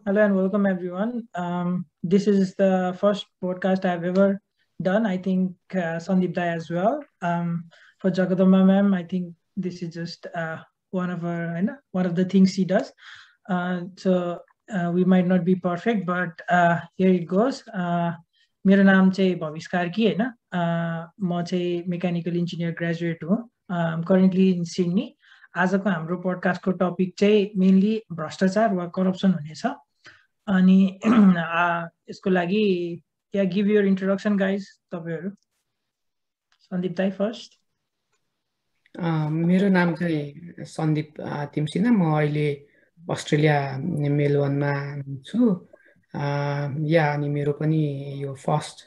hello and welcome everyone. This is the first podcast I've ever done. I think Sandeep Dai as well. For Jagadamba ma'am, I think this is just one of her, one of the things she does. We might not be perfect, but here it goes. मेरो नाम चाहिँ भविष कार्की होइन म चाहिँ mechanical engineer graduate हो currently in Sydney आजको हाम्रो पोडकास्टको topic चाहिँ मेनली भ्रष्टाचार वा करप्सन हुनेछ अनि यसको लागि या गिभ योर इन्ट्रोडक्सन गाइज तपाईहरु सन्दीप दाइ फर्स्ट मेरो नाम चाहिँ सन्दीप तिमसिना म अहिले अस्ट्रेलिया मेलबर्नमा छु या अनि मेरो पनि यो फर्स्ट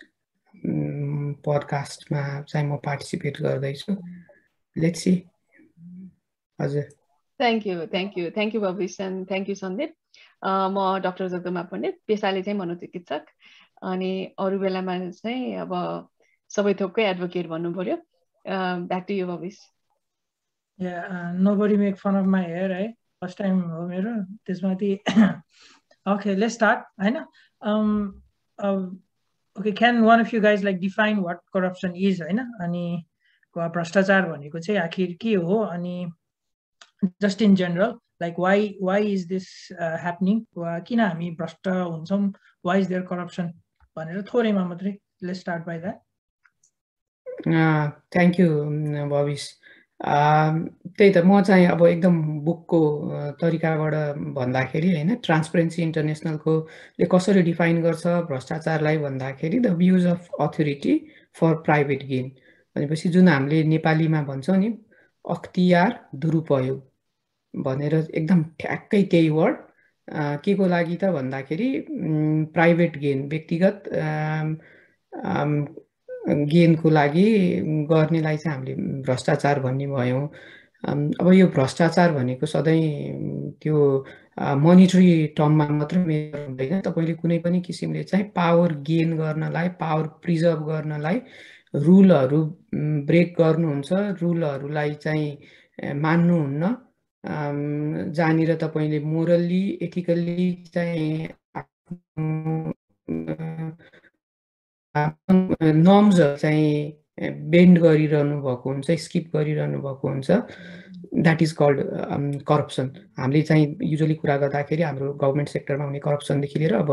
पडकास्टमा चाहिँ म पार्टिसिपेट गर्दैछु लेट्स सी हजुर thank you Bhavish and thank you Sandeep म डाक्टर जगदम्बा पण्डित पेसाले चाहिँ मनोचिकित्सक अनि अरू बेलामा चाहिँ अब सबै थोककै एडभोकेट भन्नु पर्यो back to you Bhavish nobody make fun of my hair है फर्स्ट टाइम हो मेरो त्यसमाथि okay let's start हैन okay can one of you guys like define what corruption is हैन अनि भ्रष्टाचार भनेको चाहिँ आखिर के हो अनि just in general like why is this happening वा किन हामी भ्रष्ट हुन्छौं why is there corruption भनेर थोरैमा मात्रै let's start by that thank you भविष त्यही त म चाहिँ अब एकदम बुकको तरिकाबाट भन्दाखेरि हैन ट्रान्सपरेन्सी इन्टरनेशनलको ले कसरी डिफाइन गर्छ भ्रष्टाचारलाई भन्दाखेरि the views of authority for private gain भनेपछि जुन हामीले नेपालीमा भन्छौं नि अख्तियार दुरुपयोग भनेर एकदम ठ्याक्कै त्यही वर्ड के को लागि त भन्दाखेरि प्राइभेट गेन व्यक्तिगत गेनको लागि गर्नेलाई चाहिँ हामीले भ्रष्टाचार भन्ने भयौं अब यो भ्रष्टाचार भनेको सधैँ त्यो मोनिटरी टर्ममा मात्र मेजर हुँदैन तपाईले कुनै पनि किसिमले चाहिँ पावर गेन गर्नलाई पावर प्रिजर्भ गर्नलाई रुलहरु ब्रेक गर्नुहुन्छ रुलहरुलाई चाहिँ मान्नुहुन्न जानेर तपाईले मोरली एथिकली चाहिँ नर्म्स चाहिँ बेन्ड गरिरहनु भएको हुन्छ स्किप गरिरहनु भएको हुन्छ दैट इज कल्ड करप्सन हामीले चाहिँ युजुअली कुरा गर्दाखेरि हाम्रो गभर्नमेन्ट सेक्टरमा हुने करप्सन देखि लिएर अब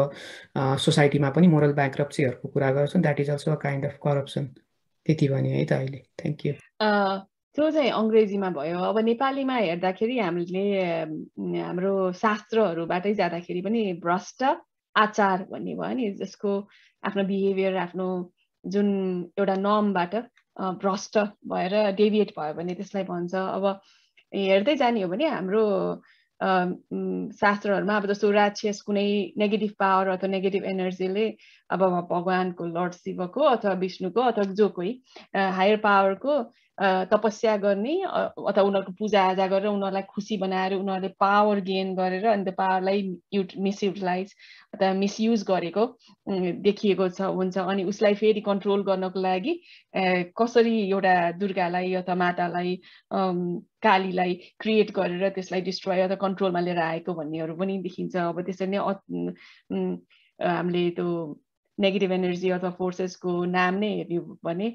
सोसाइटीमा पनि मोरल बैंक्रप्सीहरुको कुरा गर्छौं that is also a kind of corruption त्यति भने है त अहिले थ्यांक यू त्यो चाहिँ अंग्रेजीमा भयो अब नेपालीमा हेर्दाखेरि हामीले हाम्रो शास्त्रहरुबाटै जाँदाखेरि पनि भ्रष्ट आचार भन्ने भयो नि जसको आफ्नो बिहेभियर आफ्नो जुन एउटा नर्मबाट भ्रष्ट भएर डेभिएट भयो भने त्यसलाई भन्छ अब हेर्दै जाने हो भने हाम्रो शास्त्रहरुमा अब जस्तो राक्षस कुनै नेगेटिभ पावर अथवा नेगेटिभ एनर्जीले अब भगवानको लर्ड शिवको अथवा विष्णुको अथवा जो कोही हायर पावरको तपस्या गर्ने अथवा उनीहरुको पूजा आजा गरेर उनीहरुलाई खुशी बनाएर उनीहरुले पावर गेन गरेर अनि त्यो पावरलाई मिसयुटिलाइज अथवा मिसयुज गरेको देखिएको हुन्छ अनि उसलाई फेरि कन्ट्रोल गर्नको लागि कसरी एउटा दुर्गालाई अथवा मातालाई कालीलाई क्रिएट गरेर त्यसलाई डिस्ट्रोय अथवा कन्ट्रोलमा लिएर आएको भन्नेहरु पनि देखिन्छ अब त्यसरी नै हामीले त्यो नेगेटिभ एनर्जी अथवा फोर्सेसको नाम नै हेर्यौ भने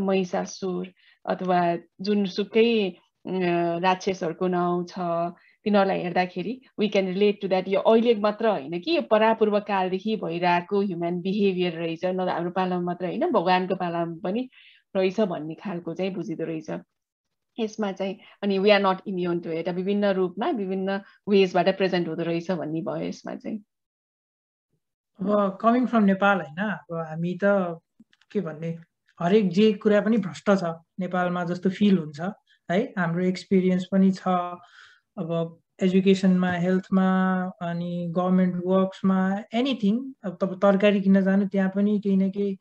महिषासुर अथवा जुनसुकै राक्षसहरुको नाउँ छ तिनीहरुलाई हेर्दाखेरि we can relate to that यो अहिले मात्र हैन कि यो परापूर्व कालदेखि भइरहेको ह्युमन बिहेभियर रहेछ न हाम्रो पालामा मात्र हैन भगवानको पालामा पनि रहेछ भन्ने खालको चाहिँ बुझिदो रहेछ यसमा चाहिँ अनि we are not immune to it विभिन्न रूपमा विभिन्न वेजबाट प्रेजेन्ट हुँदो रहेछ भन्ने भयो यसमा चाहिँ अब कमिङ फ्रम नेपाल हैन अब हामी त के भन्ने हरेक जे कुरा पनि भ्रष्ट छ नेपालमा जस्तो फिल हुन्छ है हाम्रो एक्सपिरियन्स पनि छ अब एजुकेसनमा हेल्थमा अनि गभर्नमेन्ट वर्क्समा एनीथिङ अब तपाईं तरकारी किन्न जानु त्यहाँ पनि केही न केही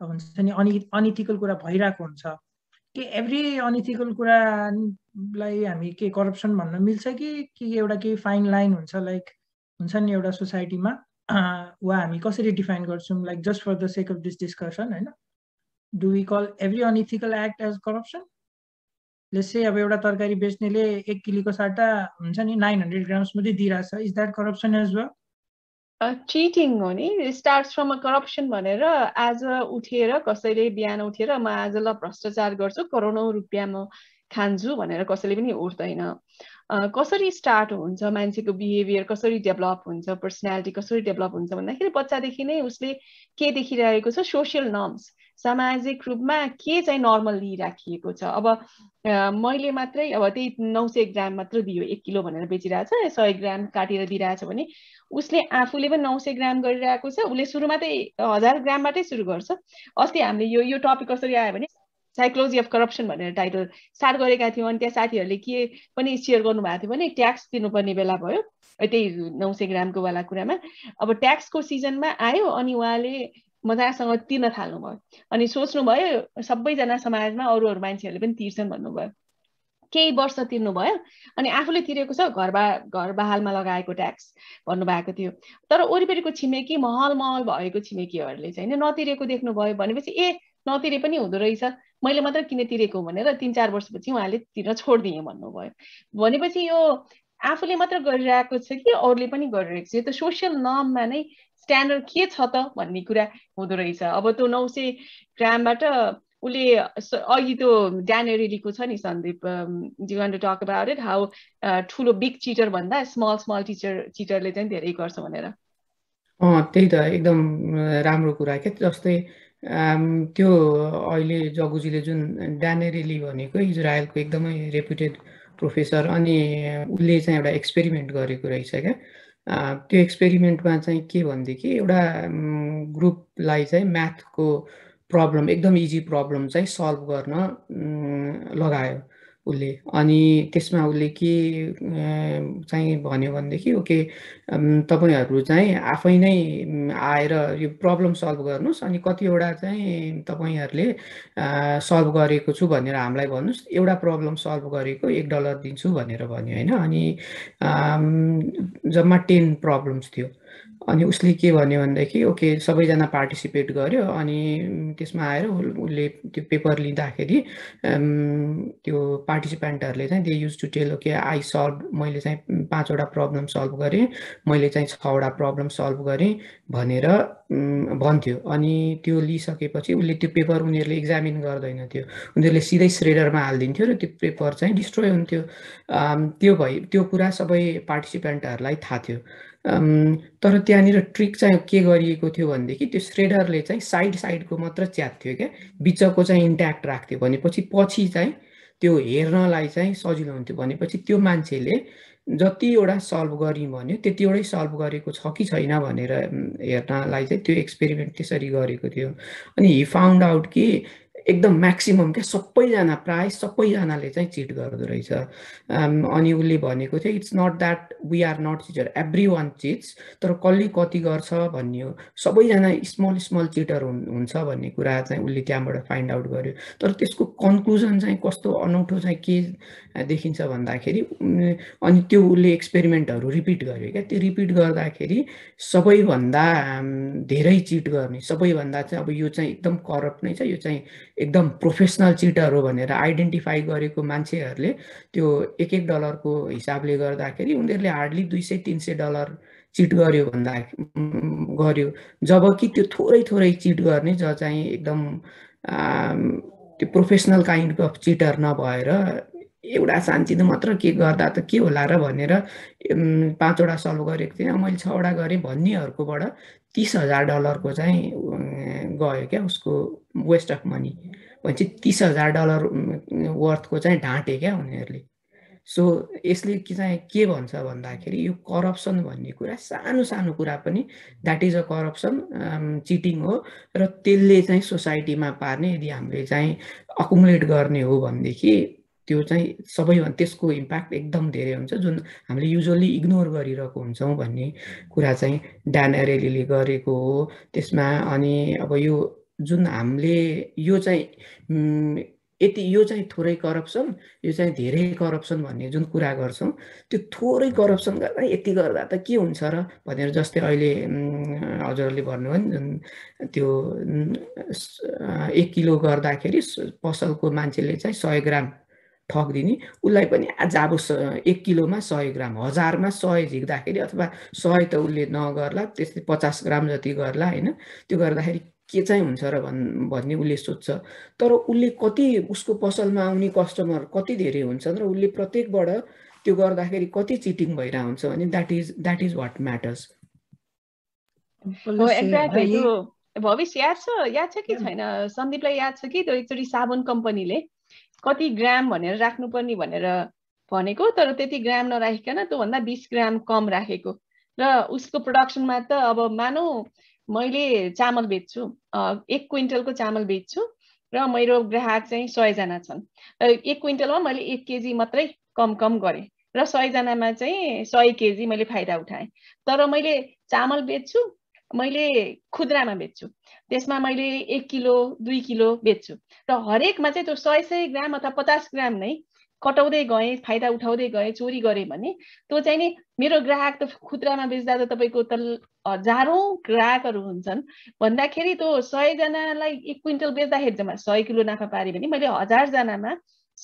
हुन्छ नि अनइथिकल कुरा भइरहेको हुन्छ के एभ्री अनइथिकल कुरालाई हामी के करप्सन भन्न मिल्छ कि एउटा केही फाइन लाइन हुन्छ लाइक हुन्छ नि एउटा सोसाइटीमा वा हामी कसरी डिफाइन गर्छौं like just for the sake of this discussion हैन do we call every unethical act as corruption let's say अब एउटा तरकारी बेच्नेले 1 किलोको साटा हुन्छ नि 900 ग्राम्स मात्रै दिइराछ is that corruption as well cheating हो नि, स्टार्ट्स फ्रम अ करप्सन भनेर आज उठेर कसैले बिहान उठेर म आज ल भ्रष्टाचार गर्छु करोडौँ रुपियाँ म खान्छु भनेर कसैले पनि उठ्दैन। कसरी स्टार्ट हुन्छ, मान्छेको बिहेभियर कसरी डेभलप हुन्छ, पर्सनालिटी कसरी डेभलप हुन्छ भन्दाखेरि बच्चादेखि नै उसले के देखिरहेको छ, सोसियल नर्म्स, सामाजिक रूपमा के चाहिँ नर्मल लिइराखिएको छ। अब मैले मात्रै अब त्यही 900 ग्राम मात्र दियो 1 किलो भनेर बेचिरहेछ, 100 ग्राम काटेर दिइरहेछ भने उसले आफूले पनि 900 ग्राम गरिरहेको छ। उसले सुरुमा चाहिँ 1000 ग्रामबाटै सुरु गर्छ। अस्ति हामीले यो टपिक कसरी आयो भने साइकोलोजी अफ करप्सन भनेर टाइटल स्टार्ट गरेका थियौँ। अनि त्यहाँ साथीहरूले के पनि सेयर गर्नुभएको थियो भने ट्याक्स दिनुपर्ने बेला भयो त्यही 900 ग्रामको वाला कुरामा। अब ट्याक्सको सिजनमा आयो अनि उहाँले मजासँग तिर्न थाल्नुभयो। अनि सोच्नुभयो सबैजना समाजमा अरू मान्छेहरूले पनि तिर्छन् भन्नुभयो। केही वर्ष तिर्नुभयो अनि आफूले तिरेको छ घर बहालमा लगाएको ट्याक्स भन्नुभएको थियो। तर वरिपरिको छिमेकी महल भएको छिमेकीहरूले चाहिँ नतिरेको देख्नुभयो। भनेपछि नतिरे पनि हुँदो रहेछ, मैले मात्र किन तिरेको भनेर 3-4 वर्षपछि उहाँले तिर्न छोडिदिएँ भन्नुभयो। भनेपछि यो आफूले मात्र गरिरहेको छ कि अरूले पनि गरिरहेको छ, यो त सोसियल नर्ममा नै स्ट्यान्डर्ड के छ त भन्ने कुरा हुँदो रहेछ। अब त्यो 900 ग्रामबाट उसले अघि त्यो ड्यान एरेलीको छ नि Sandeep, do want to talk about it, how ठुलो बिग चिटर भन्दा स्मल चिटरले चाहिँ धेरै गर्छ भनेर। त्यही त एकदम राम्रो कुरा के। जस्तै त्यो अहिले जगुजीले जुन ड्यान एरेली भनेको इजरायलको एकदमै रेप्युटेड प्रोफेसर, अनि उसले चाहिँ एउटा एक्सपेरिमेन्ट गरेको रहेछ क्या। त्यो एक्सपेरिमेन्टमा चाहिँ के भनेदेखि एउटा ग्रुपलाई चाहिँ म्याथको प्रब्लम, एकदम इजी प्रब्लम चाहिँ सल्भ गर्न लगायो उसले। अनि त्यसमा उसले के चाहिँ भन्यो भनेदेखि ओके तपाईँहरू चाहिँ आफै नै आएर यो प्रब्लम सल्भ गर्नुहोस्, अनि कतिवटा चाहिँ तपाईँहरूले सल्भ गरेको छु भनेर हामीलाई भन्नुहोस्, एउटा प्रब्लम सल्भ गरेको $1 दिन्छु भनेर भन्यो होइन। अनि जम्मा 10 प्रब्लम्स थियो। अनि उसले के भन्यो भनेदेखि ओके सबैजना पार्टिसिपेट गर्यो। अनि त्यसमा आएर उसले त्यो पेपर लिँदाखेरि त्यो पार्टिसिपेन्टहरूले चाहिँ they use to tell okay I solve, मैले चाहिँ 5वटा प्रब्लम सल्भ गरेँ, मैले चाहिँ 6वटा प्रब्लम सल्भ गरेँ भनेर भन्थ्यो। अनि त्यो लिइसकेपछि उसले त्यो पेपर उनीहरूले एक्जामिन गर्दैन थियो, उनीहरूले सिधै श्रेडरमा हालिदिन्थ्यो र त्यो पेपर चाहिँ डिस्ट्रोय हुन्थ्यो। त्यो कुरा सबै पार्टिसिपेन्टहरूलाई थाहा थियो। तर त्यहाँनिर ट्रिक चाहिँ के गरिएको थियो भनेदेखि त्यो श्रेडरले चाहिँ साइडको मात्र च्यात्थ्यो क्या, बिचको चाहिँ इन्ट्याक्ट राख्थ्यो। भनेपछि पछि चाहिँ त्यो हेर्नलाई चाहिँ सजिलो हुन्थ्यो। भनेपछि त्यो मान्छेले जतिवटा सल्भ गरी भन्यो त्यतिवटै सल्भ गरेको छ कि छैन भनेर हेर्नलाई चाहिँ त्यो एक्सपेरिमेन्ट त्यसरी गरेको थियो। अनि हि फाउन्ड आउट कि एकदम म्याक्सिमम क्या, प्राय सबैजनाले चाहिँ चिट गर्दो रहेछ। अनि उसले भनेको थियो it's not that we are not cheater, everyone cheats, तर कसले कति गर्छ भन्ने हो, सबैजना स्मल चिटर हुन्छ भन्ने कुरा चाहिँ उसले त्यहाँबाट फाइन्ड आउट गर्यो। तर त्यसको कन्क्लुजन चाहिँ कस्तो अनौठो चाहिँ के देखिन्छ भन्दाखेरि अनि त्यो उसले एक्सपेरिमेन्टहरू रिपिट गर्यो क्या। त्यो रिपिट गर्दाखेरि सबैभन्दा धेरै चिट गर्ने, सबैभन्दा चाहिँ अब यो चाहिँ एकदम करप्ट नै छ, यो चाहिँ एकदम प्रोफेसनल चिटर हो भनेर आइडेन्टिफाई गरेको मान्छेहरूले त्यो $1 को हिसाबले गर्दाखेरि उनीहरूले हार्डली $200-300 चिट गर्यो गर्यो, जबकि त्यो थोरै चिट गर्ने जो चाहिँ एकदम त्यो प्रोफेसनल काइन्ड अफ चिटर नभएर एउटा सानचिनो मात्र के गर्दा त के होला र भनेर 5वटा सल्भ गरेको थिएँ, मैले 6वटा गरेँ भन्नेहरूकोबाट $30,000 को चाहिँ गयो क्या उसको वेस्ट अफ मनी। भनेपछि $30,000 वर्थको चाहिँ ढाँटे क्या उनीहरूले। सो यसले चाहिँ के भन्छ भन्दाखेरि यो करप्सन भन्ने कुरा सानो कुरा पनि that is a corruption, cheating हो। र त्यसले चाहिँ सोसाइटीमा पार्ने यदि हामीले चाहिँ अकुमुलेट गर्ने हो भनेदेखि त्यो चाहिँ सबैभन्दा त्यसको इम्प्याक्ट एकदम धेरै हुन्छ, जुन हामीले युजुअली इग्नोर गरिरहेको हुन्छौँ भन्ने कुरा चाहिँ ड्यान एरेलीले गरेको हो त्यसमा। अनि अब यो जुन हामीले यो चाहिँ यो चाहिँ थोरै करप्सन, यो चाहिँ धेरै करप्सन भन्ने जुन कुरा गर्छौँ, त्यो थोरै करप्सन गर्दा यति गर्दा त के हुन्छ र भनेर, जस्तै अहिले हजुरहरूले भन्नुभयो नि जुन त्यो 1 किलो गर्दाखेरि पसलको मान्छेले चाहिँ 100 ग्राम ठगिदिने उसलाई पनि आज अब 1 किलोमा 100 ग्राम 1000मा 100 झिक्दाखेरि अथवा 100 त उसले नगर्ला त्यस्तै 50 ग्राम जति गर्ला हैन त्यो गर्दाखेरि के चाहिँ हुन्छ र भन्ने उसले सोच्छ तर उसले कति उसको पसलमा आउने कस्टमर कति धेरै हुन्छन् र उसले प्रत्येकबाट त्यो गर्दाखेरि कति चिटिङ भइरा हुन्छ भने that is what matters exactly त्यो भविष्य याद छ कि छैन सन्दीपलाई याद छ कि त्यो एकचोटि साबुन कम्पनीले कति ग्राम भनेर राख्नुपर्ने भनेर भनेको तर त्यति ग्राम नराखिकन त्योभन्दा 20 ग्राम कम राखेको र उसको प्रोडक्सनमा त अब मानौ मैले चामल बेच्छु 1 क्विन्टलको चामल बेच्छु र मेरो ग्राहक चाहिँ 100 जना छन् र 1 क्विन्टलमा मैले 1 केजी मात्रै कम गरेँ र 100 जनामा चाहिँ 100 केजी मैले फाइदा उठाएँ तर मैले चामल बेच्छु मैले खुद्रामा बेच्छु त्यसमा मैले 1 किलो 2 किलो बेच्छु र हरेकमा चाहिँ त्यो 100 ग्राम अथवा 50 ग्राम नै कटाउँदै गएँ फाइदा उठाउँदै गएँ चोरी गरेँ भने त्यो चाहिँ नि मेरो ग्राहक त खुद्रामा बेच्दा त तपाईको त हजारौं ग्राहकहरू हुन्छन् भन्दाखेरि त्यो 100 जनालाई 1 क्विन्टल बेच्दाखेरि जम्मा 100 किलो नाफा पारे भने मैले 1000 जनामा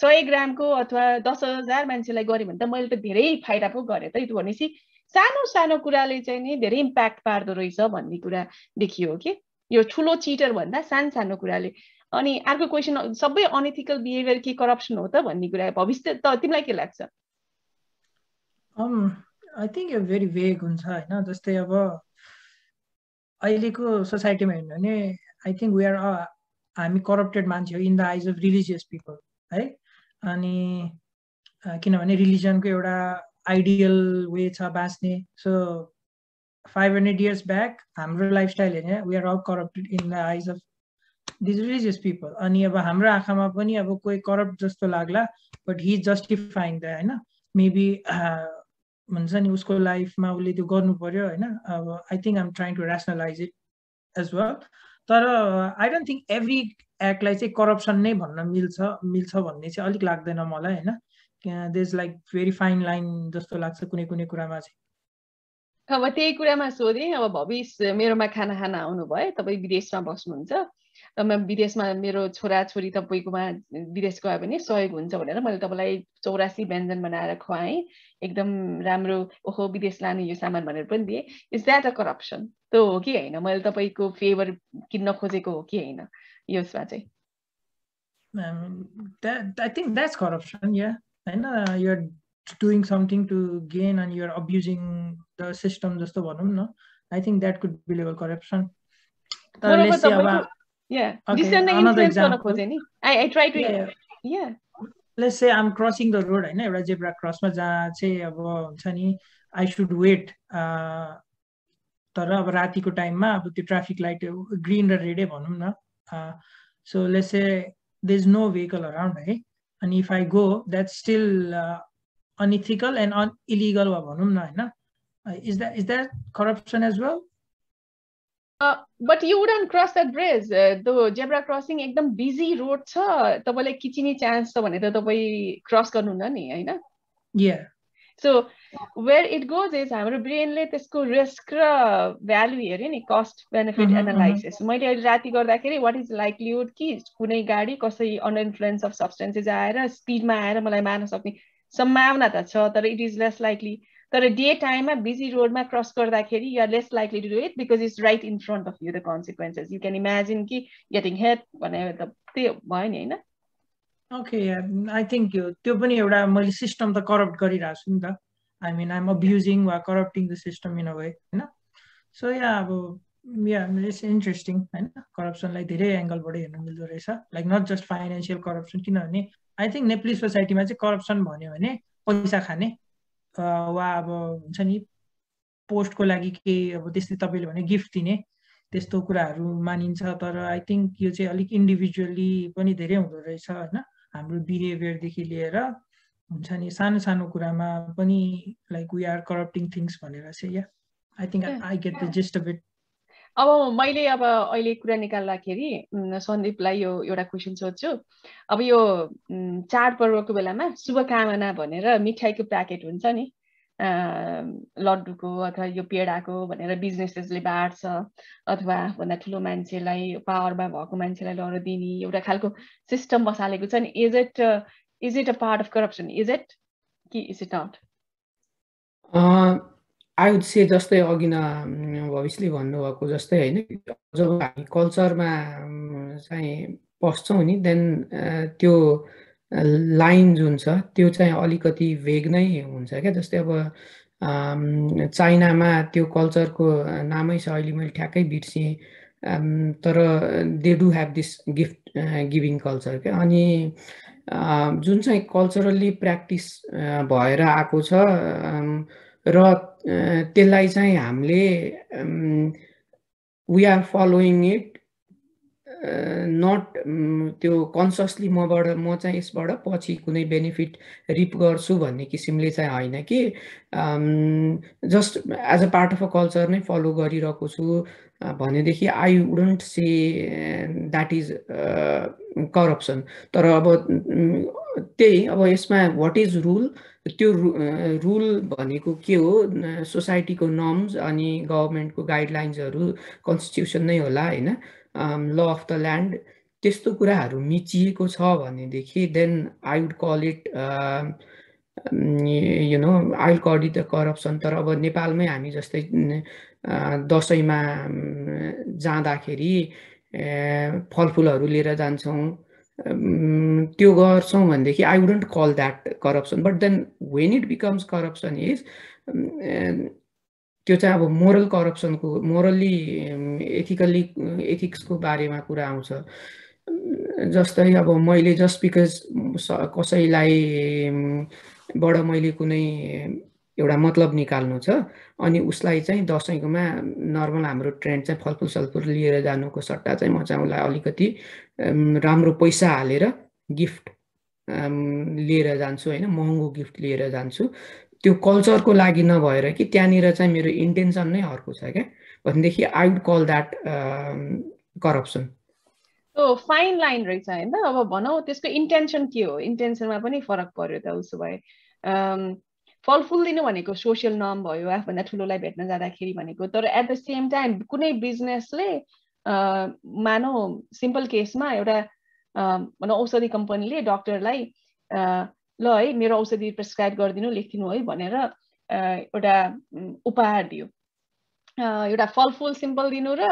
100 ग्रामको अथवा 10,000 मान्छेलाई गरेँ भने त मैले त धेरै फाइदा पो गरेँ त त्यो भनेपछि सानो कुराले चाहिँ नि धेरै इम्प्याक्ट पार्दो रहेछ भन्ने कुरा देखियो कि यो ठुलो चिटर भन्दा सानो कुराले अनि अर्को क्वेसन सबै अनएथिकल बिहेभियर के करप्सन हो त भन्ने कुरा भविष्य त तिमीलाई के लाग्छ आई थिंक यो भेरी वेग हुन्छ हैन जस्तै अब अहिलेको सोसाइटीमा हेर्नु भने आई थिंक वी आर हामी करप्टेड मान्छे हो in the eyes of religious people है अनि किनभने रिलिजनको एउटा आइडियल वे छ बाँच्ने सो 500 years ब्याक हाम्रो लाइफस्टाइल हेर्ने we are all corrupted in the eyes of these religious people अनि अब हाम्रो आँखामा पनि अब कोही करप्ट जस्तो लाग्ला बट हि जस्टिफाइङ द हैन मेबी भन्छ नि उसको लाइफमा उसले त्यो गर्नु पर्यो हैन अब I think I'm trying to rationalise it as well तर आई डोन्ट थिंक एभ्री एक्टलाई चाहिँ करप्सन नै भन्न मिल्छ भन्ने चाहिँ अलिक लाग्दैन मलाई हैन there is like very fine line जस्तो लाग्छ कुनै कुरामा चाहिँ अब त्यही कुरामा सोधेँ अब भविष्य मेरोमा खाना खान आउनुभयो तपाईँ विदेशमा बस्नुहुन्छ विदेशमा मेरो छोराछोरी तपाईँकोमा विदेश गयो भने सहयोग हुन्छ भनेर मैले तपाईँलाई 84 व्यञ्जन बनाएर खुवाएँ एकदम राम्रो ओहो विदेश लाने यो सामान भनेर पनि दिएँ इज द्याट अ करप्सन त्यो हो कि होइन मैले तपाईँको फेभर किन्न खोजेको हो कि होइन यसमा चाहिँ I think that's corruption, yeah. And you're doing something to gain and you're abusing the system just to no. I think that could be level corruption. Let's say another example. I try to yeah. Let's say I'm crossing the road, I know zebra cross ma say I should wait. तर अब रातिको टाइममा अब त्यो traffic light green र red भनौं न so let's say there's no vehicle around, right? And if I go, that's still unethical and illegal. Is that corruption as well? But you wouldn't cross that bridge. The zebra crossing एकदम busy road छ तपाईलाई किचिने chance छ भने त तपाई cross गर्नुहुन्न नि हैन Yeah. So where it goes is हाम्रो ब्रेनले त्यसको रिस्क र भ्यालु हेर्यो नि कस्ट बेनिफिट एनालाइसिस मैले अहिले राति गर्दाखेरि व्हाट इज लाइक्लिहुड कि कुनै गाडी कसै अन्डर इन्फ्लुएन्स अफ सब्स्टेन्सेस आएर स्पिडमा आएर मलाई मार्न सक्ने सम्भावना त छ तर इट इज लेस लाइकली तर डे टाइममा बिजी रोडमा क्रस गर्दाखेरि you are less likely to do it because it's right in front of you the consequences you can imagine कि गेटिङ हिट भने त त्यो भयो नि हैन Okay, I think त्यो पनि एउटा मैले सिस्टम त करप्ट गरिरहेको छु नि त I mean I'm abusing or corrupting the system in a way, so yeah, it's interesting, corruption like धेरै एंगल बाट हेर्न मिल्दो रहेछ like not just financial corruption किनभने I think Nepalese society मा चाहिँ corruption भन्यो भने पैसा खाने वा अब हुन्छ नि पोस्टको लागि के अब त्यस्तै तपाईले भने गिफ्ट दिने त्यस्तो कुराहरु मानिन्छ तर I think यो चाहिँ अलिक इन्डिभिजुअली पनि धेरै हुँदो रहेछ हैन हाम्रो बिहेभियर देखि लिएर हुन्छ नि सानो कुरामा पनि like we are corrupting things भनेर चाहिँ yeah I think I get the gist of it. अब मैले अब अहिले कुरा निकाल्दाखेरि सन्दीपलाई यो एउटा क्वेशन सोध्छु अब यो चाडपर्वको बेलामा शुभकामना भनेर मिठाईको प्याकेट हुन्छ नि लड्डुको अथवा यो पेडाको भनेर बिजनेसेसले बाड्छ अथवा भन्दा ठुलो मान्छेलाई पावरमा भएको मान्छेलाई लड्न दिने एउटा खालको सिस्टम बसालेको छ नि is it Is it a part of corruption? Is it not? I would say जस्तै अघि न भविष्यले भन्नुभएको जस्तै होइन, जब हामी कल्चरमा चाहिँ पस्छौँ नि देन त्यो लाइन जुन छ त्यो चाहिँ अलिकति भेग नै हुन्छ क्या। जस्तै अब चाइनामा त्यो कल्चरको नामै छ, अहिले मैले ठ्याक्कै बिर्सेँ, तर they do have this gift giving culture क्या। अनि जुन चाहिँ कल्चरली प्र्याक्टिस भएर आएको छ र त्यसलाई चाहिँ हामीले we are following it not त्यो कन्सियसली म चाहिँ यसबाट पछि कुनै बेनिफिट रिप गर्छु भन्ने किसिमले चाहिँ होइन कि just as a part of a culture नै फलो गरिरहेको छु भनेदेखि I wouldn't say that is corruption. तर अब त्यही अब यसमा वाट इज रुल, त्यो रुल भनेको के हो, सोसाइटीको नर्म्स अनि गभर्मेन्टको गाइडलाइन्सहरू, कन्स्टिट्युसन नै होला होइन, ल अफ द ल्यान्ड, त्यस्तो कुराहरू मिचिएको छ भनेदेखि then I would call it you know I would call it the corruption. तर अब नेपालमै हामी जस्तै दसैँमा जाँदाखेरि फलफुलहरू लिएर जान्छौँ, त्यो गर्छौँ भनेदेखि I wouldn't call that corruption. But then when it becomes corruption is त्यो चाहिँ अब मोरल करप्सनको, मोरल्ली एथिकल्ली एथिक्सको बारेमा कुरा आउँछ। जस्तै अब मैले जस्ट बिकज कसैलाई बाट मैले कुनै एउटा मतलब निकाल्नु छ अनि उसलाई चाहिँ दसैँकोमा नर्मल हाम्रो ट्रेन्ड चाहिँ फलफुल सलफुल लिएर जानुको सट्टा चाहिँ म चाहिँ उसलाई अलिकति राम्रो पैसा हालेर गिफ्ट लिएर जान्छु होइन, महँगो गिफ्ट लिएर जान्छु, त्यो कल्चरको लागि नभएर कि त्यहाँनिर चाहिँ मेरो इन्टेन्सन नै अर्को छ क्या भनेदेखि I would call that corruption. Fine line रहेछ होइन। अब भनौँ त्यसको इन्टेन्सन के हो, इन्टेन्सनमा पनि फरक पर्यो त। उसो भए फलफुल दिनु भनेको सोसियल नर्म भयो, आफूभन्दा ठुलोलाई भेट्न जाँदाखेरि भनेको। तर एट द सेम टाइम कुनै बिजनेसले मानौ सिम्पल केसमा एउटा भनौँ औषधि कम्पनीले डक्टरलाई ल है मेरो औषधि प्रेस्क्राइब गरिदिनु, लेखिदिनु है भनेर एउटा उपहार दियो। एउटा फलफुल सिम्पल दिनु र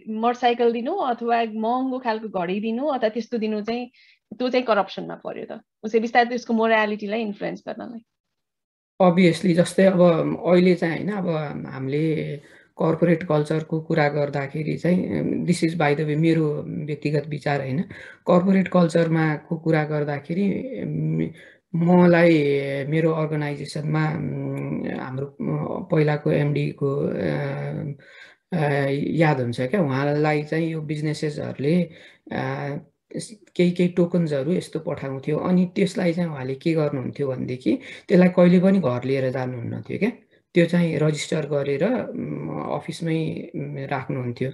मोटरसाइकल दिनु अथवा महँगो खालको घडी दिनु अथवा त्यस्तो दिनु चाहिँ त्यो चाहिँ करप्सनमा पर्यो त। उसै बिस्तारै त्यसको मोरालिटीलाई इन्फ्लुएन्स गर्नलाई अभियसली। जस्तै अब अहिले चाहिँ होइन, अब हामीले कर्पोरेट कल्चरको कुरा गर्दाखेरि चाहिँ this is by the way मेरो व्यक्तिगत विचार होइन, कर्पोरेट कल्चरमा को कुरा गर्दाखेरि मलाई मेरो अर्गनाइजेसनमा हाम्रो पहिलाको एमडीको याद हुन्छ क्या। उहाँलाई चाहिँ यो बिजनेसेसहरूले केही टोकन्सहरू यस्तो पठाउँथ्यो अनि त्यसलाई चाहिँ उहाँले के गर्नुहुन्थ्यो भनेदेखि त्यसलाई कहिले पनि घर लिएर जानुहुन्न थियो क्या, त्यो चाहिँ रजिस्टर गरेर अफिसमै राख्नुहुन्थ्यो।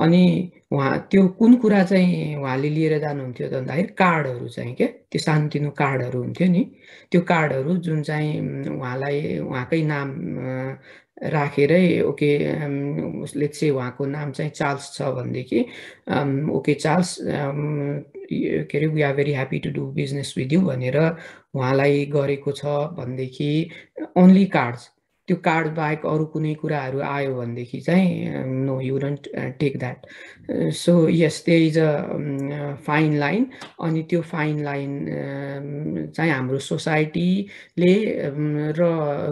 अनि उहाँ त्यो कुन कुरा चाहिँ उहाँले लिएर जानुहुन्थ्यो त भन्दाखेरि कार्डहरू चाहिँ क्या, त्यो सानोतिनो कार्डहरू हुन्थ्यो नि, त्यो कार्डहरू जुन चाहिँ उहाँलाई उहाँकै नाम राखेरै ओके उसले चाहिँ उहाँको नाम चाहिँ चार्ल्स छ भनेदेखि ओके चार्ल्स के अरे we are very happy to do business with you भनेर उहाँलाई गरेको छ भनेदेखि ओन्ली कार्ड्स, त्यो कार्ड बाहेक अरू कुनै कुराहरू आयो भनेदेखि चाहिँ no you don't take that. So yes there is a fine line. अनि त्यो फाइन लाइन चाहिँ हाम्रो सोसाइटीले र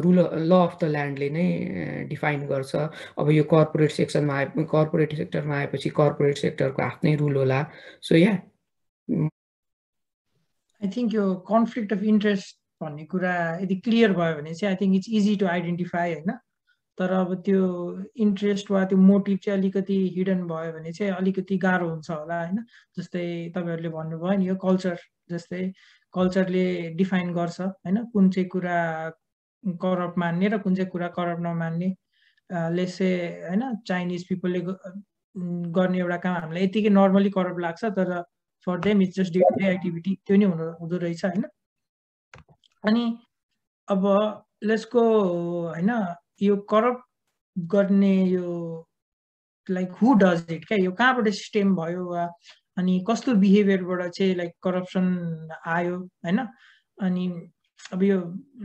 रुल ल अफ द ल्यान्डले नै डिफाइन गर्छ। अब यो कर्पोरेट सेक्सनमा कर्पोरेट सेक्टरमा आएपछि कर्पोरेट सेक्टरको आफ्नै रुल होला। सो या आई थिङ्क यो कन्फ्लिक्ट अफ इन्ट्रेस्ट भन्ने कुरा यदि क्लियर भयो भने चाहिँ I think it's easy to identify होइन। तर अब त्यो इन्ट्रेस्ट वा त्यो मोटिभ चाहिँ अलिकति हिडन भयो भने चाहिँ अलिकति गाह्रो हुन्छ होला होइन। जस्तै तपाईँहरूले भन्नुभयो नि यो कल्चर, जस्तै कल्चरले डिफाइन गर्छ होइन कुन चाहिँ कुरा करप्ट मान्ने र कुन चाहिँ कुरा करप्ट नमान्ने। लेसे होइन चाइनिज पिपलले गर्ने एउटा काम हामीलाई यतिकै नर्मली करप्ट लाग्छ, तर for them it's just day to day activity, त्यो नै हुँदो रहेछ होइन। अनि अब लेट्सको होइन यो करप्ट गर्ने यो लाइक हु डज इट क्या, यो कहाँबाट सिस्टम भयो वा अनि कस्तो बिहेभियरबाट चाहिँ लाइक करप्सन आयो होइन। अनि अब यो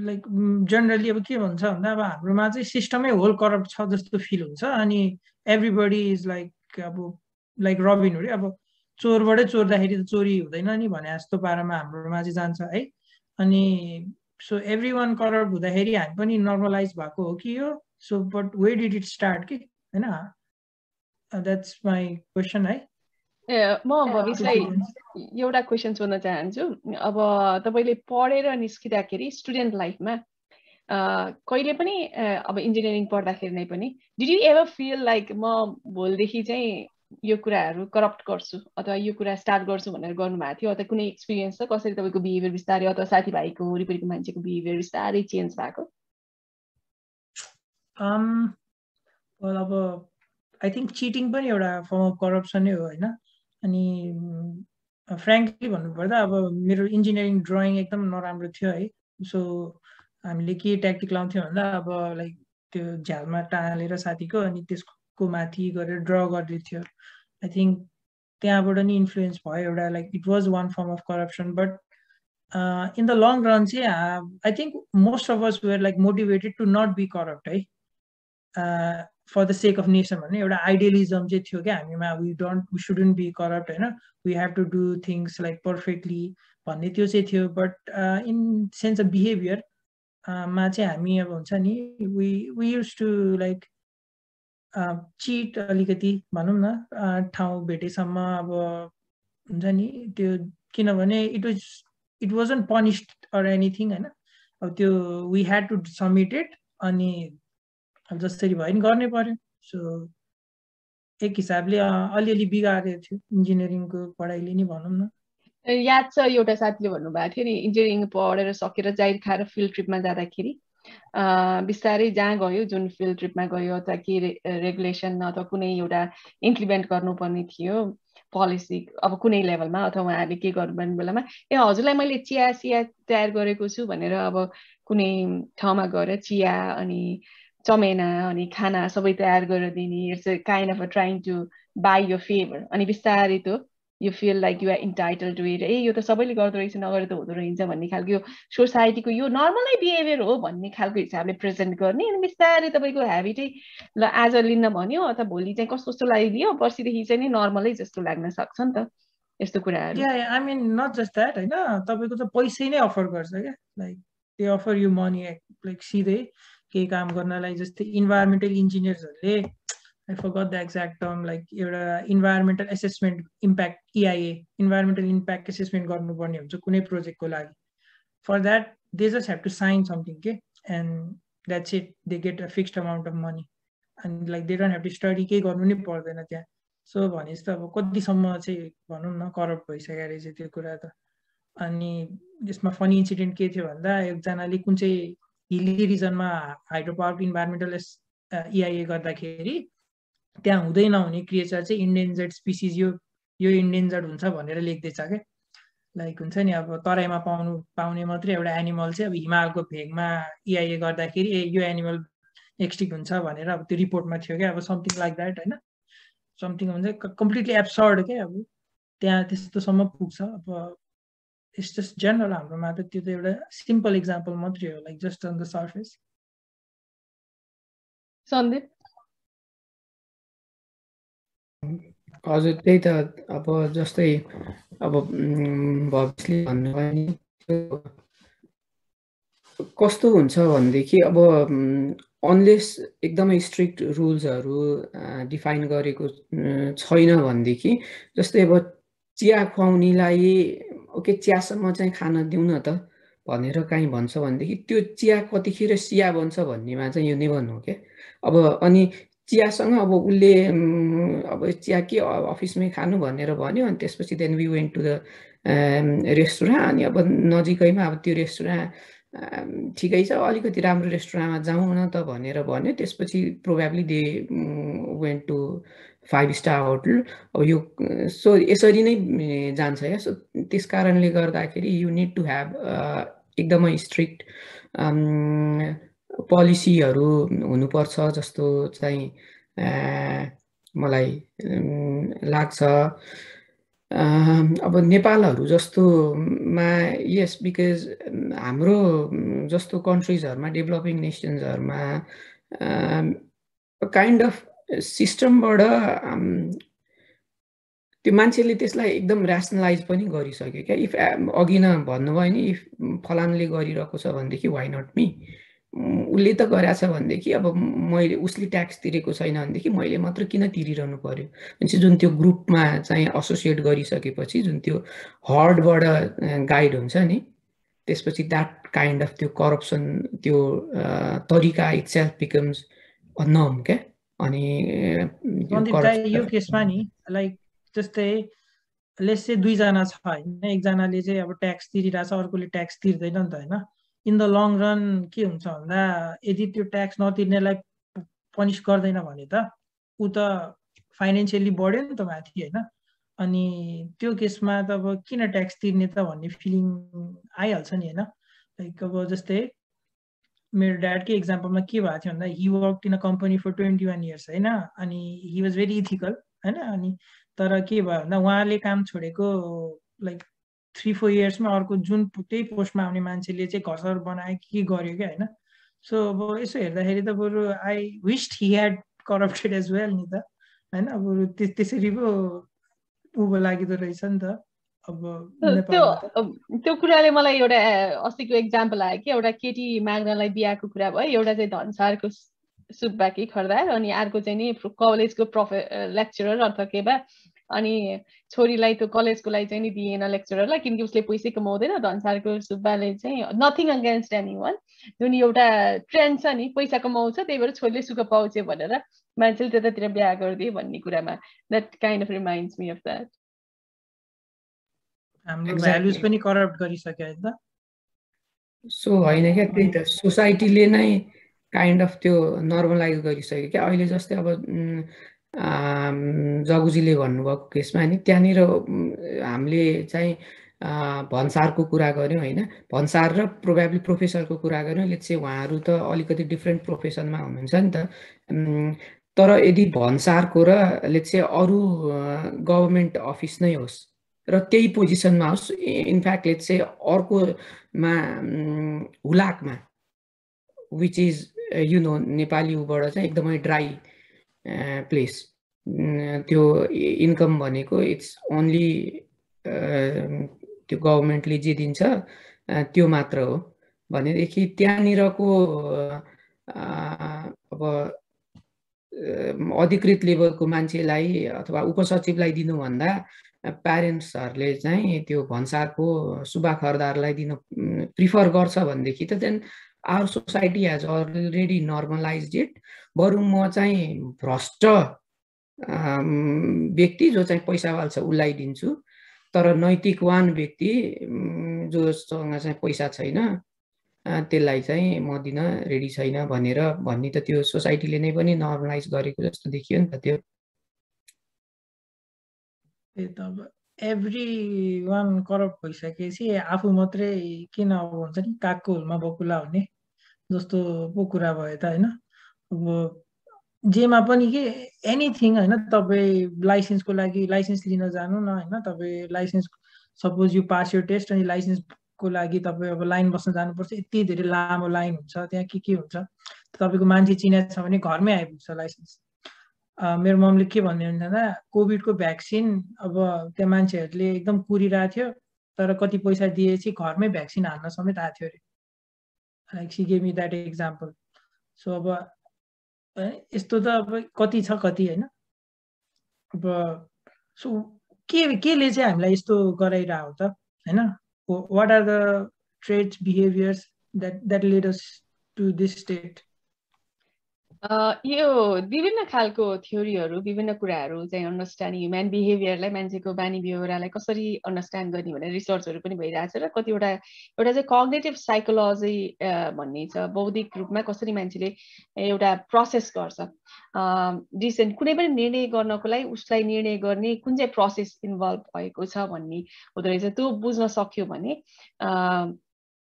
लाइक जनरली अब के भन्छ भन्दा अब हाम्रोमा चाहिँ सिस्टमै होल करप्ट छ जस्तो फिल हुन्छ। अनि एभ्रिबडी इज लाइक अब लाइक रबिन हुड, अब चोरबाटै चोर्दाखेरि त चोरी हुँदैन नि भने जस्तो पारामा हाम्रोमा चाहिँ जान्छ है। अनि सो एभ्री वान करप्ट हुँदाखेरि हामी पनि नर्मलाइज भएको हो कि यो। So but way did it start कि होइन, द्याट्स माई क्वेसन है। म भविष्यलाई एउटा क्वेसन सोध्न चाहन्छु। अब तपाईँले पढेर निस्किँदाखेरि स्टुडेन्ट लाइफमा कहिले पनि अब इन्जिनियरिङ पढ्दाखेरि नै पनि did you ever feel like म भोलिदेखि चाहिँ यो कुराहरू करप्ट गर्छु अथवा यो कुरा स्टार्ट गर्छु भनेर गर्नुभएको थियो, अथवा कुनै एक्सपिरियन्स छ कसरी तपाईँको बिहेभियर बिस्तारै अथवा साथीभाइको वरिपरिको मान्छेको बिहेभियर बिस्तारै चेन्ज भएको? अब आई थिङ्क चिटिङ पनि एउटा फर्म अफ करप्सनै हो होइन। अनि फ्रेङ्कली भन्नुपर्दा अब मेरो इन्जिनियरिङ ड्रइङ एकदम नराम्रो थियो है। सो हामीले के ट्याक्टिक लाउँथ्यौँ भन्दा अब लाइक त्यो झ्यालमा टालेर साथीको अनि त्यसको माथि गरेर ड्र गरिदिन्थ्यो। आई थिङ्क त्यहाँबाट नि इन्फ्लुएन्स भयो एउटा, like it was one form of corruption. But in the long run चाहिँ I think most of us were like motivated to not be corrupt है, for the sake of nation भन्ने एउटा idealism चाहिँ थियो क्या हामीमा। वी सुडन्ट बी करप्ट होइन, we have to do things like perfectly भन्ने त्यो चाहिँ थियो। But in sense of behaviour मा चाहिँ हामी अब हुन्छ नि we use to like chit अलिकति भनौँ न ठाउँ भेटेसम्म अब हुन्छ नि त्यो, किनभने it wasn't punished or anything होइन। अब त्यो we had to submit it अनि जसरी भयो नि गर्नै पर्यो। सो एक हिसाबले अलिअलि बिगारेको थियो इन्जिनियरिङको पढाइले नि भनौँ न। याद छ एउटा साथीले भन्नुभएको थियो नि इन्जिनियरिङ पढेर सकेर जाहिर खाएर फिल्ड ट्रिपमा जाँदाखेरि बिस्तारै जहाँ गयो जुन फिल्ड ट्रिपमा गयो अथवा के रेगुलेसन अथवा कुनै एउटा इम्प्लिमेन्ट गर्नुपर्ने थियो पोलिसी अब कुनै लेभलमा अथवा उहाँहरूले के गर्नुपर्ने बेलामा हजुरलाई मैले चिया तयार गरेको छु भनेर अब कुनै ठाउँमा गएर चिया अनि चमेना अनि खाना सबै तयार गरेर दिने, it's a kind of trying to buy यो फेभर। अनि बिस्तारै त you feel like you are entitled to it, यो त सबैले गर्दो रहेछ नगरे त हुँदो रहेछ भन्ने खालको सोसाइटीको यो नर्मलै बिहेभियर हो भन्ने खालको हिसाबले प्रेजेन्ट गर्ने। अनि बिस्तारै तपाईँको हेबिटै ल आज लिन भन्यो अथवा भोलि चाहिँ कस्तो कस्तो लगाइदियो पर्सिदेखि चाहिँ नि नर्मलै जस्तो लाग्न सक्छ नि त यस्तो कुराहरू। I mean not just that होइन, तपाईँको त पैसै नै अफर गर्छ क्या, like they offer you money like सिधै केही काम गर्नलाई। जस्तै इन्भाइरोमेन्टल इन्जिनियर्सहरूले I forgot the exact term, like एउटा environmental assessment impact EIA environmental impact assessment गर्नुपर्ने हुन्छ कुनै प्रोजेक्टको लागि। For that they just have to sign something के and that's it, they get a fixed amount of money and like they don't have to study, केही गर्नु नै पर्दैन त्यहाँ। सो भनेपछि त अब कतिसम्म चाहिँ भनौँ न करप्ट भइसकेको रहेछ त्यो कुरा त। अनि यसमा फनी इन्सिडेन्ट के थियो भन्दा एकजनाले कुन चाहिँ हिली रिजनमा हाइड्रो पावर इन्भाइरोमेन्टल EIA गर्दाखेरि त्यहाँ हुँदै नहुने क्रिएचर चाहिँ इन्डेन्जर्ड स्पिसिज यो इन्डेन्जर्ड हुन्छ भनेर लेख्दैछ क्या। लाइक हुन्छ नि अब तराईमा पाउने मात्रै एउटा एनिमल चाहिँ अब हिमालको भेगमा EIA गर्दाखेरि यो एनिमल एक्सटिक हुन्छ भनेर अब त्यो रिपोर्टमा थियो क्या। अब समथिङ लाइक द्याट होइन, समथिङ हुन्छ कम्प्लिटली एब्सर्ड क्या। अब त्यहाँ त्यस्तोसम्म पुग्छ। अब इट्स जस्ट जनरल हाम्रोमा त त्यो त एउटा सिम्पल इक्जाम्पल मात्रै हो, like just on the surface. Sandeep? हजुर त्यही त अब जस्तै अब भविष्यले भन्नुभयो नि कस्तो हुन्छ भनेदेखि अब अनलेस एकदमै स्ट्रिक्ट रुल्सहरू डिफाइन गरेको छैन भनेदेखि जस्तै अब चिया खुवाउनेलाई ओके चियासम्म चाहिँ खान दिउँ न त भनेर काहीँ भन्छ भनेदेखि त्यो चिया कतिखेर चिया बन्छ भन्नेमा चाहिँ यो नेभर हो क्या। अब अनि चियासँग अब उसले अब चिया के अफिसमै खानु भनेर भन्यो अनि त्यसपछि then we went to the restaurant. अनि अब नजिकैमा अब त्यो रेस्टुरेन्ट ठिकै छ अलिकति राम्रो रेस्टुरेन्टमा जाउँ न त भनेर भन्यो। त्यसपछि probably they went to 5 star hotel. अब यो सो यसरी नै जान्छ क्या। सो त्यस कारणले गर्दाखेरि यु निड टु ह्याभ एकदमै स्ट्रिक्ट पोलिसीहरू हुनुपर्छ जस्तो चाहिँ मलाई लाग्छ। अब नेपालहरू जस्तोमा यस बिकज हाम्रो जस्तो कन्ट्रिजहरूमा डेभलपिङ नेसन्सहरूमा काइन्ड अफ सिस्टमबाट त्यो मान्छेले त्यसलाई एकदम ऱ्यासनलाइज पनि गरिसक्यो क्या इफ अघि न भन्नुभयो नि इफ फलानले गरिरहेको छ भनेदेखि वाइ नट मी उसले त गरेछ भनेदेखि अब मैले उसले ट्याक्स तिरेको छैन भनेदेखि मैले मात्र किन तिरिरहनु पर्यो भनेपछि जुन त्यो ग्रुपमा चाहिँ एसोसिएट गरिसकेपछि जुन त्यो हर्डबाट गाइड हुन्छ नि त्यसपछि द्याट काइन्ड अफ त्यो करप्सन त्यो तरिका इटसेल्फ बिकम्स अ नर्म क्या अनि यो केसमा नि लाइक जस्तै लेट्स से दुईजना छ होइन एकजनाले चाहिँ अब ट्याक्स तिरिरहेछ अर्कोले ट्याक्स तिर्दैन नि त होइन इन द लङ रन के हुन्छ भन्दा यदि त्यो ट्याक्स नतिर्नेलाई पनिस गर्दैन भने त ऊ त फाइनेन्सियली बढ्यो नि त माथि होइन अनि त्यो केसमा त अब किन ट्याक्स तिर्ने त भन्ने फिलिङ आइहाल्छ नि होइन लाइक अब जस्तै मेरो ड्याडकै एक्जाम्पलमा के भएको थियो भन्दा he work in a company for 21 years होइन अनि हि वाज भेरी इथिकल होइन अनि तर के भयो भन्दा उहाँले काम छोडेको लाइक 3-4 इयर्समा अर्को जुन त्यही पोस्टमा आउने मान्छेले चाहिँ घरसर बनायो के गर्यो क्या होइन सो अब यसो हेर्दाखेरि त बरु I wished he had corrupted as well नि त होइन अब त्यसरी पो उँभो लागिदो रहेछ नि त अब त्यो कुराले मलाई एउटा अस्तिको एक्जाम्पल आयो कि एउटा केटी माग्नलाई बिहाको कुरा भयो एउटा चाहिँ धनसारको सुब्बाकी खर्दार अनि अर्को चाहिँ नि कलेजको लेक्चरर अथवा के भए अनि छोरीलाई त्यो कलेजको लागि चाहिँ नि दिएन लेक्चररलाई किनकि उसले पैसै कमाउँदैन धनसारको सुब्बाले चाहिँ नथिङ अगेन्स्ट एनी वान जुन एउटा ट्रेन्ड छ नि पैसा कमाउँछ त्यही भएर छोरीले सुख पाउँछ भनेर मान्छेले त्यतातिर बिहा गरिदिए भन्ने कुरामा that kind of reminds me of that हाम्रो भ्यालुज पनि करप्ट गरिसक्यो है त सो होइन क्या त्यही त सोसाइटीले नै काइन्ड अफ त्यो नर्मलाइज गरिसक्यो क्या अहिले जस्तै अब जगुजीले भन्नुभएको केसमा नि त्यहाँनिर हामीले चाहिँ भन्सारको कुरा गऱ्यौँ होइन भन्सार र प्रोबेबली प्रोफेसरको कुरा गऱ्यौँ लेट्स से उहाँहरू त अलिकति डिफ्रेन्ट प्रोफेसनमा हुनुहुन्छ नि त तर यदि भन्सारको र लेट्स से अरू गभर्मेन्ट अफिस नै होस् र त्यही पोजिसनमा होस् इनफ्याक्ट लेट्स से अर्कोमा हुलाकमा which is you know Nepali उबाट चाहिँ एकदमै ड्राई प्लेस त्यो इन्कम भनेको इट्स ओन्ली त्यो गभर्मेन्टले जे दिन्छ त्यो मात्र हो भनेदेखि त्यहाँनिरको अब अधिकृत लेभलको मान्छेलाई अथवा उपसचिवलाई दिनुभन्दा प्यारेन्ट्सहरूले चाहिँ त्यो भन्सारको सुब्बा खरदारलाई दिन प्रिफर गर्छ भनेदेखि त then our society has already normalise it बरु म चाहिँ भ्रष्ट व्यक्ति जो चाहिँ पैसा वाल्छ उसलाई दिन्छु तर नैतिकवान व्यक्ति जोसँग चाहिँ पैसा छैन त्यसलाई चाहिँ म दिन रेडी छैन भनेर भन्ने त त्यो सोसाइटीले नै पनि नर्मलाइज गरेको जस्तो देखियो नि त त्यो एभ्री वान करप्ट भइसकेपछि आफू मात्रै किन अब हुन्छ नि कागको हुलमा बकुला हुने जस्तो पो कुरा भयो त होइन अब जेमा पनि के एनिथिङ होइन तपाईँ लाइसेन्सको लागि लाइसेन्स लिन जानु न होइन तपाईँ लाइसेन्स सपोज यु पास यो टेस्ट अनि लाइसेन्सको लागि तपाईँ अब लाइन बस्न जानुपर्छ यति धेरै लामो लाइन हुन्छ त्यहाँ के हुन्छ तपाईँको मान्छे चिनाएको छ भने घरमै आइपुग्छ लाइसेन्स मेरो ममले के भन्ने भन्दा कोभिडको भ्याक्सिन अब त्यहाँ मान्छेहरूले एकदम कुरिरहेको थियो तर कति पैसा दिएपछि घरमै भ्याक्सिन हाल्न समेत आएको थियो अरे like she gave me that example so अब यस्तो त अब कति छ कति होइन अब सो केले चाहिँ हामीलाई यस्तो गराइरहेको हो त होइन what are the traits behaviours that led us to this state यो विभिन्न खालको थ्योरीहरू विभिन्न कुराहरू चाहिँ अन्डरस्ट्यान्डिङ ह्युमन बिहेभियरलाई मान्छेको बानी व्यवहारलाई कसरी अन्डरस्ट्यान्ड गर्ने भनेर रिसर्चहरू पनि भइरहेछ र कतिवटा एउटा चाहिँ कग्नेटिभ साइकोलोजी भन्ने छ बौद्धिक रूपमा कसरी मान्छेले एउटा प्रोसेस गर्छ डिसिजन कुनै पनि निर्णय गर्नको लागि उसलाई निर्णय गर्ने कुन चाहिँ प्रोसेस इन्भल्भ भएको छ भन्ने हुँदो रहेछ त्यो बुझ्न सक्यो भने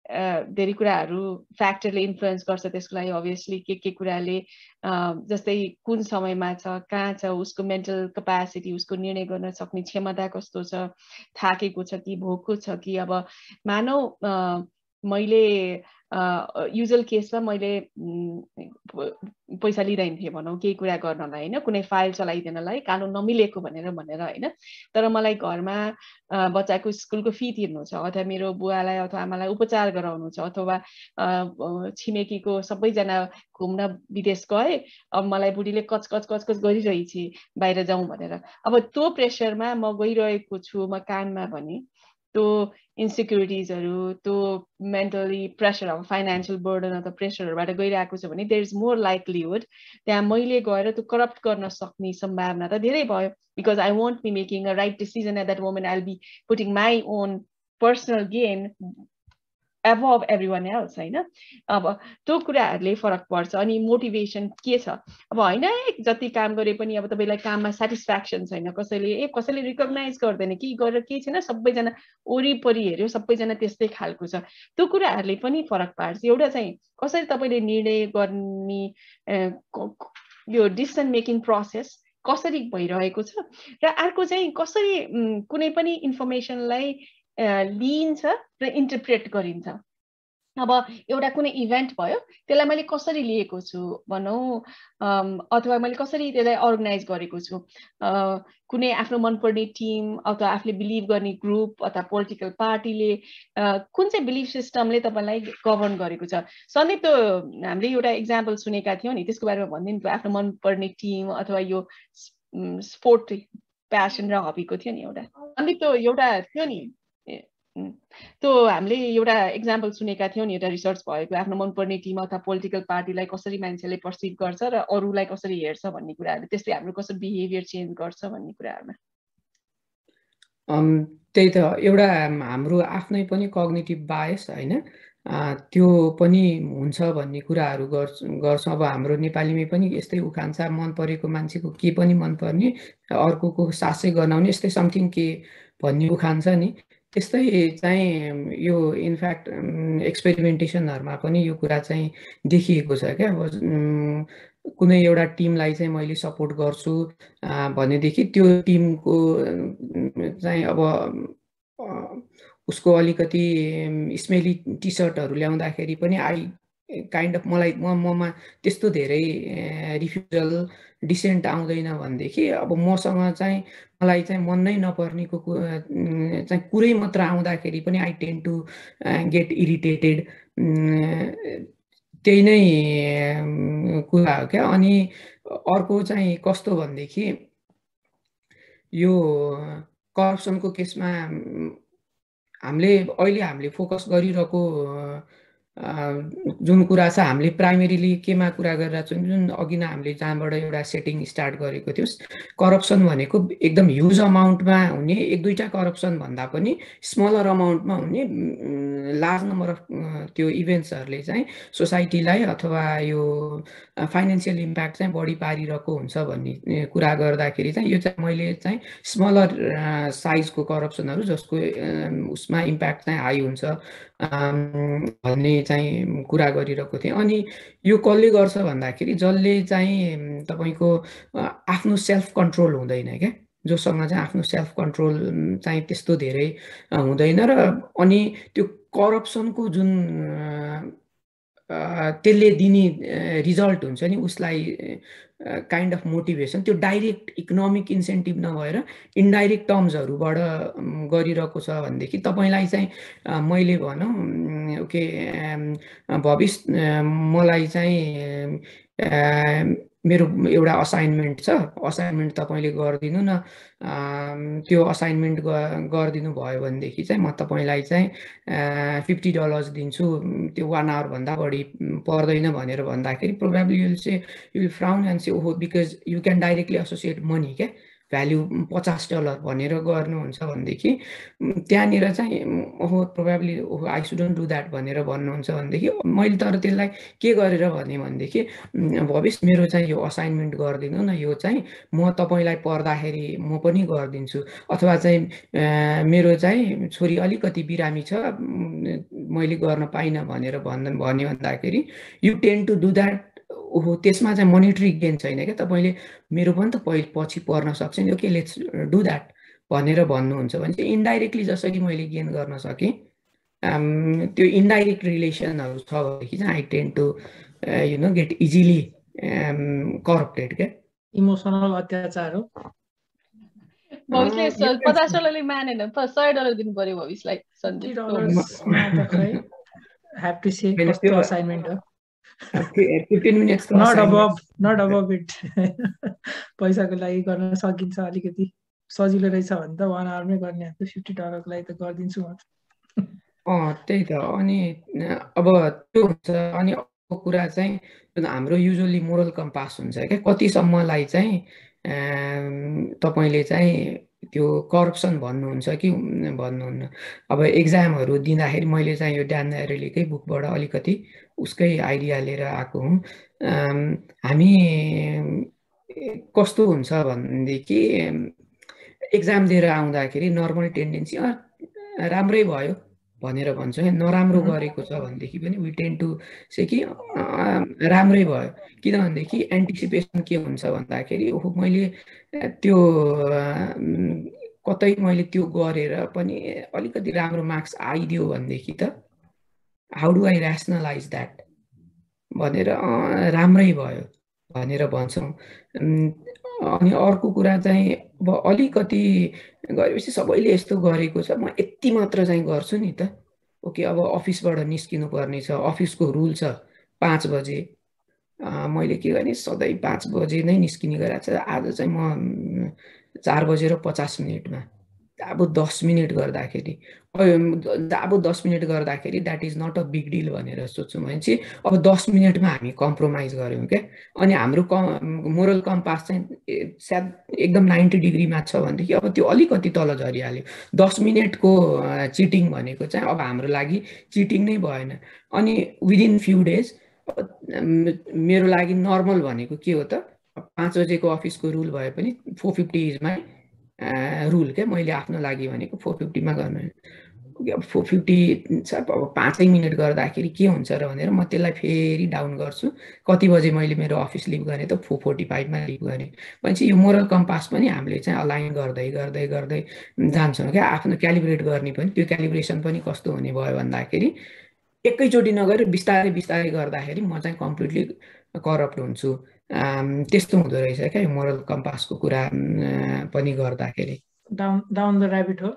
धेरै कुराहरू फ्याक्टरले इन्फ्लुएन्स गर्छ त्यसको लागि अभियसली के कुराले जस्तै कुन समयमा छ, कहाँ छ, उसको मेन्टल क्यापासिटी, उसको निर्णय गर्न सक्ने क्षमता कस्तो छ, थाकेको छ कि भोको छ कि। अब मानौ मैले युजुअल केसमा मैले पैसा लिँदैन थिएँ भनौँ केही कुरा गर्नलाई होइन, कुनै फाइल चलाइदिनलाई कानुन नमिलेको भनेर होइन, तर मलाई घरमा बच्चाको स्कुलको फी तिर्नु छ, अथवा मेरो बुवालाई अथवा आमालाई उपचार गराउनु छ, अथवा छिमेकीको सबैजना घुम्न विदेश गए, अब मलाई बुढीले कच गरिरहेछि बाहिर जाउँ भनेर। अब त्यो प्रेसरमा म गइरहेको छु म काममा भने त्यो इन्सेक्युरिटिजहरू, त्यो मेन्टली प्रेसर अब फाइनेन्सियल बर्डन अथवा प्रेसरहरूबाट गइरहेको छ भने देयर इज मोर लाइकलीहुड त्यहाँ मैले गएर त्यो करप्ट गर्न सक्ने सम्भावना त धेरै भयो, because I won't be making a right decision at that moment. I will be putting my own personal gain above everyone else होइन। अब त्यो कुराहरूले फरक पर्छ। अनि मोटिभेसन के छ, अब होइन जति काम गरे पनि अब तपाईँलाई काममा सेटिस्फ्याक्सन छैन, कसैले रिकग्नाइज गर्दैन कि गरेर केही छैन, सबैजना वरिपरि हेऱ्यो सबैजना त्यस्तै खालको छ, त्यो कुराहरूले पनि फरक पार्छ। एउटा चाहिँ कसरी तपाईँले निर्णय गर्ने यो डिसिसन मेकिङ प्रोसेस कसरी भइरहेको छ, र अर्को चाहिँ कसरी कुनै पनि इन्फर्मेसनलाई लिइन्छ र इन्टरप्रेट गरिन्छ। अब एउटा कुनै इभेन्ट भयो त्यसलाई मैले कसरी लिएको छु भनौँ, अथवा मैले कसरी त्यसलाई अर्गनाइज गरेको छु, कुनै आफ्नो मनपर्ने टिम अथवा आफूले बिलिभ गर्ने ग्रुप अथवा पोलिटिकल पार्टीले कुन चाहिँ बिलिफ सिस्टमले तपाईँलाई गभर्न गरेको छ। सन्दीप त्यो हामीले एउटा इक्जाम्पल सुनेका थियौँ नि, त्यसको बारेमा भनिदिनु, आफ्नो मनपर्ने टिम अथवा यो स्पोर्ट प्यासन र हबीको थियो नि एउटा, सन्दीप त्यो एउटा थियो नि, त्यो हामीले एउटा इक्जाम्पल सुनेका थियौँ नि, एउटा रिसर्च भएको, आफ्नो मनपर्ने टिम अथवा पोलिटिकल पार्टीलाई कसरी मान्छेले पर्सिभ गर्छ र अरूलाई कसरी हेर्छ भन्ने कुराहरू, त्यसले हाम्रो कसरी बिहेभियर चेन्ज गर्छ भन्ने कुराहरूमा। त्यही त एउटा हाम्रो आफ्नै पनि कग्निटिभ बायस होइन, त्यो पनि हुन्छ भन्ने कुराहरू गर्छ। अब हाम्रो नेपालीमै पनि यस्तै उखान छ, मन परेको मान्छेको के पनि मनपर्ने, अर्कोको सासै गनाउने, यस्तै समथिङ के भन्ने उखान छ नि। त्यस्तै चाहिँ यो इनफ्याक्ट एक्सपेरिमेन्टेसनहरूमा पनि यो कुरा चाहिँ देखिएको छ क्या। अब कुनै एउटा टिमलाई चाहिँ मैले सपोर्ट गर्छु भनेदेखि त्यो टिमको चाहिँ अब उसको अलिकति स्मेली टी सर्टहरू ल्याउँदाखेरि पनि काइन्ड अफ ममा त्यस्तो धेरै रिफ्युजल डिसेन्ट आउँदैन भनेदेखि, अब मसँग चाहिँ मलाई चाहिँ मन नै नपर्नेको चाहिँ कुरै मात्र आउँदाखेरि पनि I tend to get irritated, त्यही नै कुरा हो क्या। अनि अर्को चाहिँ कस्तो भनेदेखि यो करप्सनको केसमा हामीले फोकस गरिरहेको जुन कुरा छ, हामीले प्राइमेरीली केमा कुरा गरिरहेको छौँ, जुन अघि नै हामीले जहाँबाट एउटा सेटिङ स्टार्ट गरेको थियो, करप्सन भनेको एकदम ह्युज अमाउन्टमा हुने, एक दुईवटा करप्सन भन्दा पनि स्मलर अमाउन्टमा हुने लार्ज नम्बर अफ त्यो इभेन्ट्सहरूले चाहिँ सोसाइटीलाई अथवा यो फाइनेन्सियल इम्प्याक्ट चाहिँ बढी पारिरहेको हुन्छ भन्ने कुरा गर्दाखेरि चाहिँ यो चाहिँ मैले चाहिँ स्मलर साइजको करप्सनहरू जसको उसमा इम्प्याक्ट चाहिँ हाई हुन्छ भन्ने चाहिँ कुरा गरिरहेको थिएँ। अनि यो कसले गर्छ भन्दाखेरि जसले चाहिँ तपाईँको आफ्नो सेल्फ कन्ट्रोल हुँदैन क्या, जोसँग चाहिँ आफ्नो सेल्फ कन्ट्रोल चाहिँ त्यस्तो धेरै हुँदैन, र अनि त्यो करप्सनको जुन त्यसले दिने रिजल्ट हुन्छ नि उसलाई काइन्ड अफ मोटिभेसन, त्यो डाइरेक्ट इकोनोमिक इन्सेन्टिभ नभएर इन्डाइरेक्ट टर्म्सहरूबाट गरिरहेको छ भनेदेखि तपाईँलाई चाहिँ मैले भनौँ ओके भविष्य मलाई चाहिँ मेरो एउटा असाइनमेन्ट छ, असाइनमेन्ट तपाईँले गरिदिनु न, त्यो असाइनमेन्ट गरिदिनु भयो भनेदेखि चाहिँ म तपाईँलाई चाहिँ $50 दिन्छु, त्यो 1 आवरभन्दा बढी पर्दैन भनेर भन्दाखेरि probably you will frown and say ओहो, because you can directly associate money क्या भ्याल्यु $50 भनेर गर्नुहुन्छ भनेदेखि त्यहाँनिर चाहिँ ओहो प्रोबेबली ओहो आई सुडन्ट डु द्याट भनेर भन्नुहुन्छ भनेदेखि मैले तर त्यसलाई के गरेर भनेदेखि भविष्य मेरो चाहिँ यो असाइनमेन्ट गरिदिनु न, यो चाहिँ म तपाईँलाई पर्दाखेरि म पनि गरिदिन्छु, अथवा चाहिँ मेरो चाहिँ छोरी अलिकति बिरामी छ मैले गर्न पाइनँ भनेर भन्यो भन्दाखेरि you tend to do that. ओहो त्यसमा चाहिँ मोनिटरी गेन छैन क्या, तपाईँले मेरो पनि त पछि पर्न सक्छ नि, ओके लेट्स डु द्याट भनेर भन्नुहुन्छ भने चाहिँ इन्डाइरेक्टली जसरी मैले गेन गर्न सकेँ त्यो इन्डाइरेक्ट रिलेसनहरू छ भनेदेखि चाहिँ I tend to you know get easily corrupted क्या। इमोसनल अत्याचार हो। भविष्यले $50 मानेन $100 दिनु पर्यो भविष्यलाई। Have to say कस्तो असाइनमेन्ट हो। 15 minutes not above it। पैसाको लागि गर्न सकिन्छ, अलिकति सजिलो रहेछ भने त 1 आवरमै गर्ने हो। $50 को लागि त गरिदिन्छु म। त्यही त। अनि अब त्यो हुन्छ। अनि अर्को कुरा चाहिँ हाम्रो युजुअली मोरल कम्पास हुन्छ क्या, कतिसम्मलाई चाहिँ तपाईँले चाहिँ त्यो करप्सन भन्नुहुन्छ कि भन्नुहुन्न। अब एक्जामहरू दिँदाखेरि मैले चाहिँ यो ड्यान एरेलीकै बुकबाट अलिकति उसकै आइडिया लिएर आएको हुँ। हामी कस्तो हुन्छ भनेदेखि एक्जाम दिएर आउँदाखेरि नर्मल टेन्डेन्सी राम्रै भयो भनेर भन्छ। नराम्रो गरेको छ भनेदेखि पनि वी टेन्ड टु से कि राम्रै भयो, किनभनेदेखि एन्टिसिपेसन के हुन्छ भन्दाखेरि ओहो मैले त्यो कतै मैले त्यो गरेर पनि अलिकति राम्रो मार्क्स आइदियो भनेदेखि त हाउ डु आई ऱ्यासनलाइज द्याट भनेर राम्रै भयो भनेर भन्छौँ। अनि अर्को कुरा चाहिँ अब अलिकति गरेपछि सबैले यस्तो गरेको छ म यति मात्र चाहिँ गर्छु नि त, ओके अब अफिसबाट निस्किनु पर्ने छ, अफिसको रुल छ 5 बजे, मैले के गर्ने सधैँ 5 बजे नै निस्किने गरेको छ। आज चाहिँ म 4:50 अब 10 मिनट गर्दाखेरि अब 10 मिनट गर्दाखेरि that is not a big deal भनेर सोध्छौँ भने चाहिँ अब 10 मिनटमा हामी कम्प्रोमाइज गऱ्यौँ क्या। अनि हाम्रो मोरल कम्पास चाहिँ सायद एकदम 90 डिग्रीमा छ भनेदेखि अब त्यो अलिकति तल झरिहाल्यो। 10 मिनटको चिटिङ भनेको चाहिँ अब हाम्रो लागि चिटिङ नै भएन। अनि विदिन फ्यु डेज मेरो लागि नर्मल भनेको के हो त, 5 बजेको अफिसको रुल भए पनि 450 इज माई रुल क्या। मैले आफ्नो लागि भनेको 450मा गर्नु। अब 450 छ, अब 5 मिनट गर्दाखेरि के हुन्छ र भनेर म त्यसलाई फेरि डाउन गर्छु। कति बजे मैले मेरो अफिस लिभ गरेँ त 4:45मा लिभ गरेँ भनेपछि यो मोरल कम्पास पनि हामीले चाहिँ अलाइन गर्दै गर्दै गर्दै जान्छौँ क्या। आफ्नो क्यालिब्रेट गर्ने पनि त्यो क्यालिब्रेसन पनि कस्तो हुने भयो भन्दाखेरि एकैचोटि नगरेर बिस्तारै बिस्तारै गर्दाखेरि म चाहिँ कम्प्लिटली करप्ट हुन्छु। त्यस्तो हुँदो रहेछ क्या यो मोरल कम्पासको कुरा पनि गर्दाखेरि। डाउन द ऱ्याबिट हो,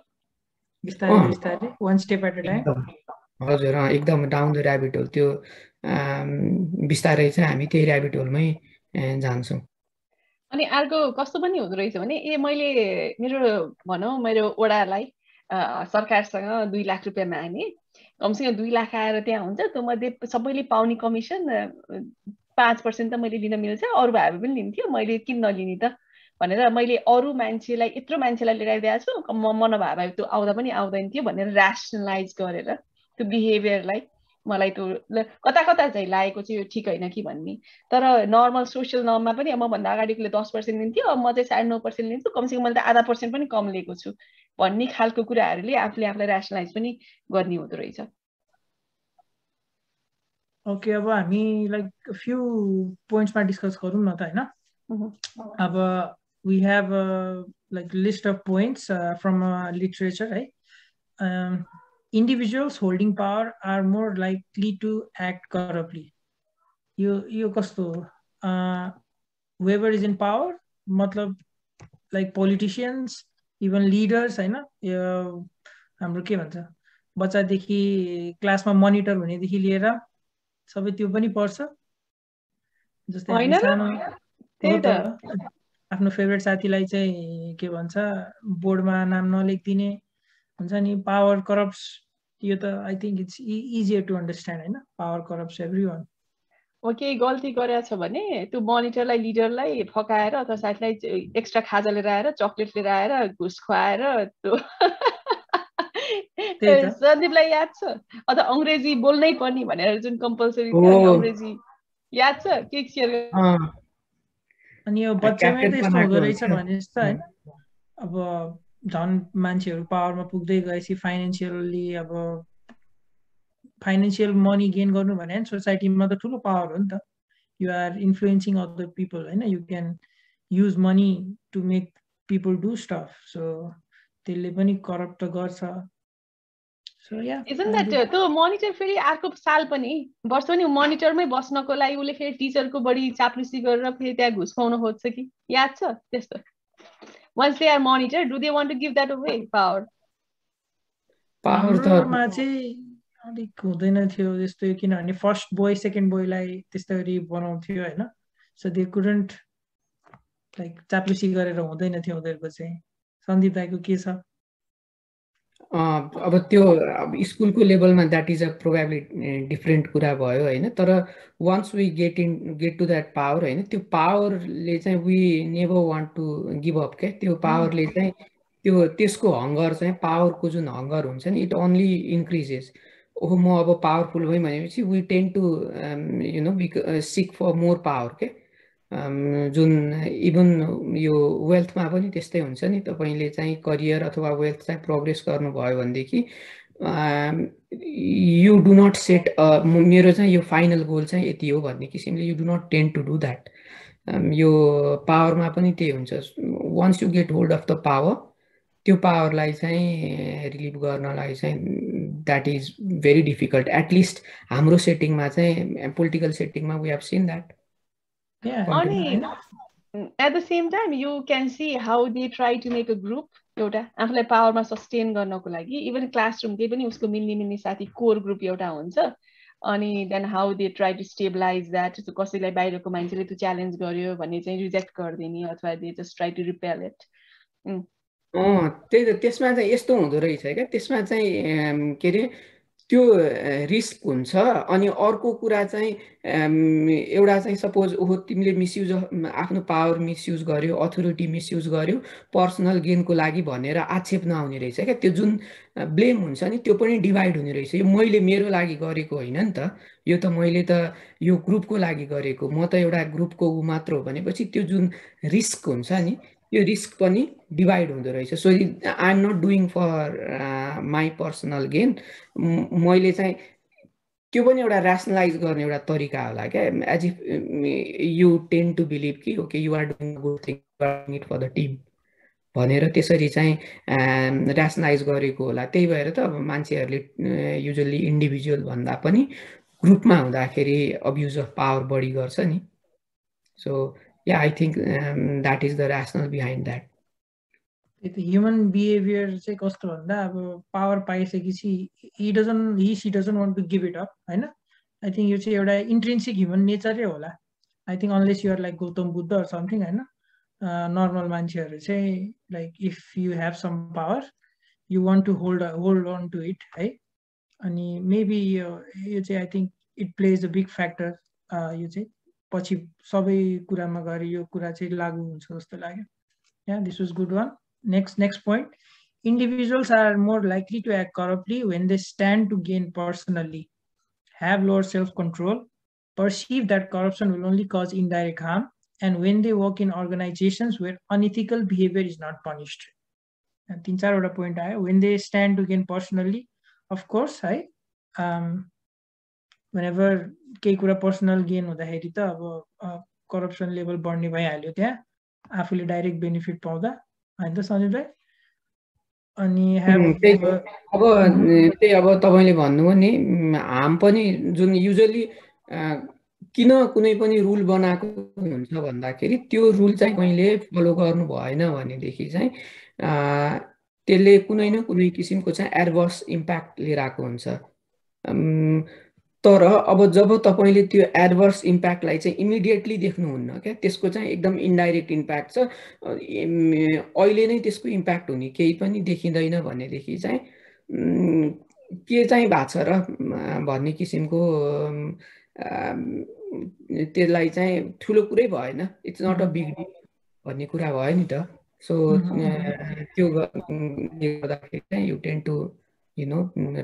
बिस्तारै बिस्तारै वन स्टेप एट अ टाइम। हजुर एकदम डाउन द ऱ्याबिट होल। त्यो बिस्तारै चाहिँ हामी त्यही ऱ्याबिट होलमै जान्छौँ। अनि अर्को कस्तो पनि हुँदो रहेछ भने मैले मेरो वडालाई सरकारसँग 2 लाख रुपियाँ मागे, कमसेकम 2 लाख आएर त्यहाँ हुन्छ, त्यो मध्ये सबैले पाउने कमिसन 5% त मैले लिन मिल्छ, अरू भए पनि लिन्थ्यो, मैले किन नलिने त भनेर मैले अरू मान्छेलाई यत्रो मान्छेलाई लगाइदिएको छु, म नभए भए त्यो आउँदा पनि आउँदैन थियो भनेर ऱ्यासनलाइज गरेर त्यो बिहेभियरलाई मलाई त्यो कता कता चाहिँ लागेको चाहिँ यो ठिक होइन कि भन्ने। तर नर्मल सोसियल नर्ममा पनि मभन्दा अगाडिकोले 10% लिन्थ्यो, अब म चाहिँ 9.5% लिन्छु, कमसेकम मैले त आधा % पनि कम लिएको छु भन्ने खालको कुराहरूले आफूलाई ऱ्यासनलाइज पनि गर्ने हुँदो रहेछ। ओके, अब हामी लाइक फ्यु पोइन्ट्समा डिस्कस गरौँ न त हैन। अब we have like list of points from literature, right? Individuals holding power are more likely to act corruptly. यो कस्तो whoever is in power मतलब like politicians, even leaders हैन, यो हाम्रो के भन्छ बच्चादेखि क्लासमा मोनिटर हुनेदेखि लिएर सबै त्यो पनि पर्छ। जस्तै हामी सानो आफ्नो फेभरेट साथीलाई चाहिँ के भन्छ बोर्डमा नाम नलेखिदिने हुन्छ नि, पावर करप्ट्स। यो त I think it's easier to understand हैन, पावर करप्ट्स एभ्रीवन। केही गल्ती गरेछ भने त्यो मोनिटरलाई लिडरलाई फकाएर अथवा साथीलाई एक्स्ट्रा खाजा लिएर आएर चक्लेट लिएर आएर घुस खुवाएर त्यो सन्दीपलाई याद छ अथवा अङ्ग्रेजी बोल्नै पर्ने भनेर जुन कम्पलसरी थियो अनि अङ्ग्रेजी याद छ के सेयर अनि यो बच्चामै त यस्तो हुँदो रहेछ भने जस्तो होइन अब झन् मान्छेहरू पावरमा पुग्दै गएपछि फाइनेन्सियल मनी गेन गर्नु भने सोसाइटीमा त ठुलो पावर हो नि त you are influencing other people होइन you can use money to make people do stuff so त्यसले पनि करप्ट त गर्छ सो या इजन्ट द्याट त्यो मोनिटर फेरि अर्को साल पनि वर्ष पनि मोनिटरमै बस्नको लागि उसले फेरि टिचरको बढी चाप्लुसी गरेर फेरि त्यहाँ घुस खुवाउन खोज्छ कि याद छ त्यस्तो once they are monitor do they want to give that away power हाम्रोमा चाहिँ अलिक हुँदैन थियो जस्तो किनभने फर्स्ट बोय सेकेन्ड बोयलाई त्यस्तो गरी बनाउँथ्यो होइन सो दे कुडन्ट लाइक चाप्लुसी गरेर हुँदैन थियो उनीहरूको चाहिँ सन्दीप दाइको के छ अब त्यो स्कुलको लेभलमा that is a probably different कुरा भयो होइन तर once we get to that power होइन त्यो पावरले चाहिँ we never want to give up क्या त्यो पावरले चाहिँ त्यसको हङ्गर चाहिँ पावरको जुन हङ्गर हुन्छ नि इट ओन्ली इन्क्रिजेस ओहो म अब पावरफुल भएँ भनेपछि we tend to seek for more power के जुन इभन यो वेल्थमा पनि त्यस्तै हुन्छ नि तपाईँले चाहिँ करियर अथवा वेल्थ चाहिँ प्रोग्रेस गर्नुभयो भनेदेखि यु डु नट सेट मेरो चाहिँ यो फाइनल गोल चाहिँ यति हो भन्ने किसिमले you do not tend to do that यो पावरमा पनि त्यही हुन्छ once you get hold of the power त्यो पावरलाई चाहिँ रिलिभ गर्नलाई चाहिँ that is very difficult at least हाम्रो सेटिङमा चाहिँ पोलिटिकल सेटिङमा we have seen that at the same time you can see how they try to make a group एउटा आफूलाई पावरमा सस्टेन गर्नको लागि इभन क्लासरुम केही पनि उसको मिल्ने साथी कोर ग्रुप एउटा हुन्छ अनि then how they try to stabilise that कसैलाई बाहिरको मान्छेले त्यो च्यालेन्ज गर्यो भने चाहिँ रिजेक्ट गरिदिने अथवा they just try to repel it त्यही त त्यसमा चाहिँ यस्तो हुँदो रहेछ क्या त्यसमा चाहिँ के अरे त्यो रिस्क हुन्छ अनि अर्को कुरा चाहिँ एउटा चाहिँ सपोज ओहो तिमीले मिसयुज आफ्नो पावर मिसयुज गर्यो अथोरिटी मिसयुज गर्यो पर्सनल गेनको लागि भनेर आक्षेप नआउने रहेछ क्या त्यो जुन ब्लेम हुन्छ नि त्यो पनि डिभाइड हुने रहेछ यो मैले मेरो लागि गरेको होइन नि त यो त मैले त यो ग्रुपको लागि गरेको म त एउटा ग्रुपको मात्र हो भनेपछि त्यो जुन रिस्क हुन्छ नि यो रिस्क पनि डिभाइड हुँदो रहेछ so I am not doing for my personal gain मैले चाहिँ त्यो पनि एउटा ऱ्यासनलाइज गर्ने एउटा तरिका होला क्या as if you tend to believe कि okay you are doing good thing doing it for the team भनेर त्यसरी चाहिँ ऱ्यासनलाइज गरेको होला त्यही भएर त अब मान्छेहरूले युजली इन्डिभिजुअल भन्दा पनि ग्रुपमा हुँदाखेरि अब्युज अफ पावर बढी गर्छ नि so yeah, I think that is the rationale behind that. Human behavior चाहिँ कस्तो भन्दा अब power पाइसकेपछि he she doesn't want to give it up हैन I think यो चाहिँ एउटा इन्ट्रिन्सिक ह्युमन नेचरै होला I think unless you are like Gautam Buddha or something हैन नर्मल मान्छेहरू चाहिँ like if you have some power you want to hold on to it है अनि maybe यो चाहिँ I think it plays a big factor यो चाहिँ पछि सबै कुरामा गएर यो कुरा चाहिँ लागू हुन्छ जस्तो लाग्यो yeah this was good one next point individuals are more likely to act corruptly when they stand to gain personally have lower self control perceive that corruption will only cause indirect harm and when they work in organizations where unethical behavior is not punished तीन चारवटा point आयो when they stand to gain personally of course है whenever केही कुरा personal gain हुँदाखेरि त अब corruption level बढ्ने भइहाल्यो त्यहाँ आफूले डाइरेक्ट बेनिफिट पाउँदा हैन त सञ्जीव दाइ अनि अब त्यही अब तपाईले भन्नुभयो नि हाम पनि जुन युजुअली किन कुनै पनि रुल बनाएको हुन्छ भन्दाखेरि त्यो रुल चाहिँ कहिले फलो गर्नु भएन भनेदेखि चाहिँ त्यसले कुनै न कुनै किसिमको चाहिँ एडभर्स इम्प्याक्ट लिएर आएको हुन्छ तर अब जब तपाईले त्यो एडभर्स इम्प्याक्टलाई चाहिँ इमिडिएटली देख्नुहुन्न क्या त्यसको चाहिँ एकदम इन्डाइरेक्ट इम्प्याक्ट छ अहिले नै त्यसको इम्प्याक्ट हुने केही पनि देखिँदैन भनेदेखि चाहिँ के चाहिँ भएको छ र भन्ने किसिमको त्यसलाई चाहिँ ठुलो कुरै भएन, it's not a big deal भन्ने कुरा भयो नि त। सो त्यो गर्दाखेरि चाहिँ you tend to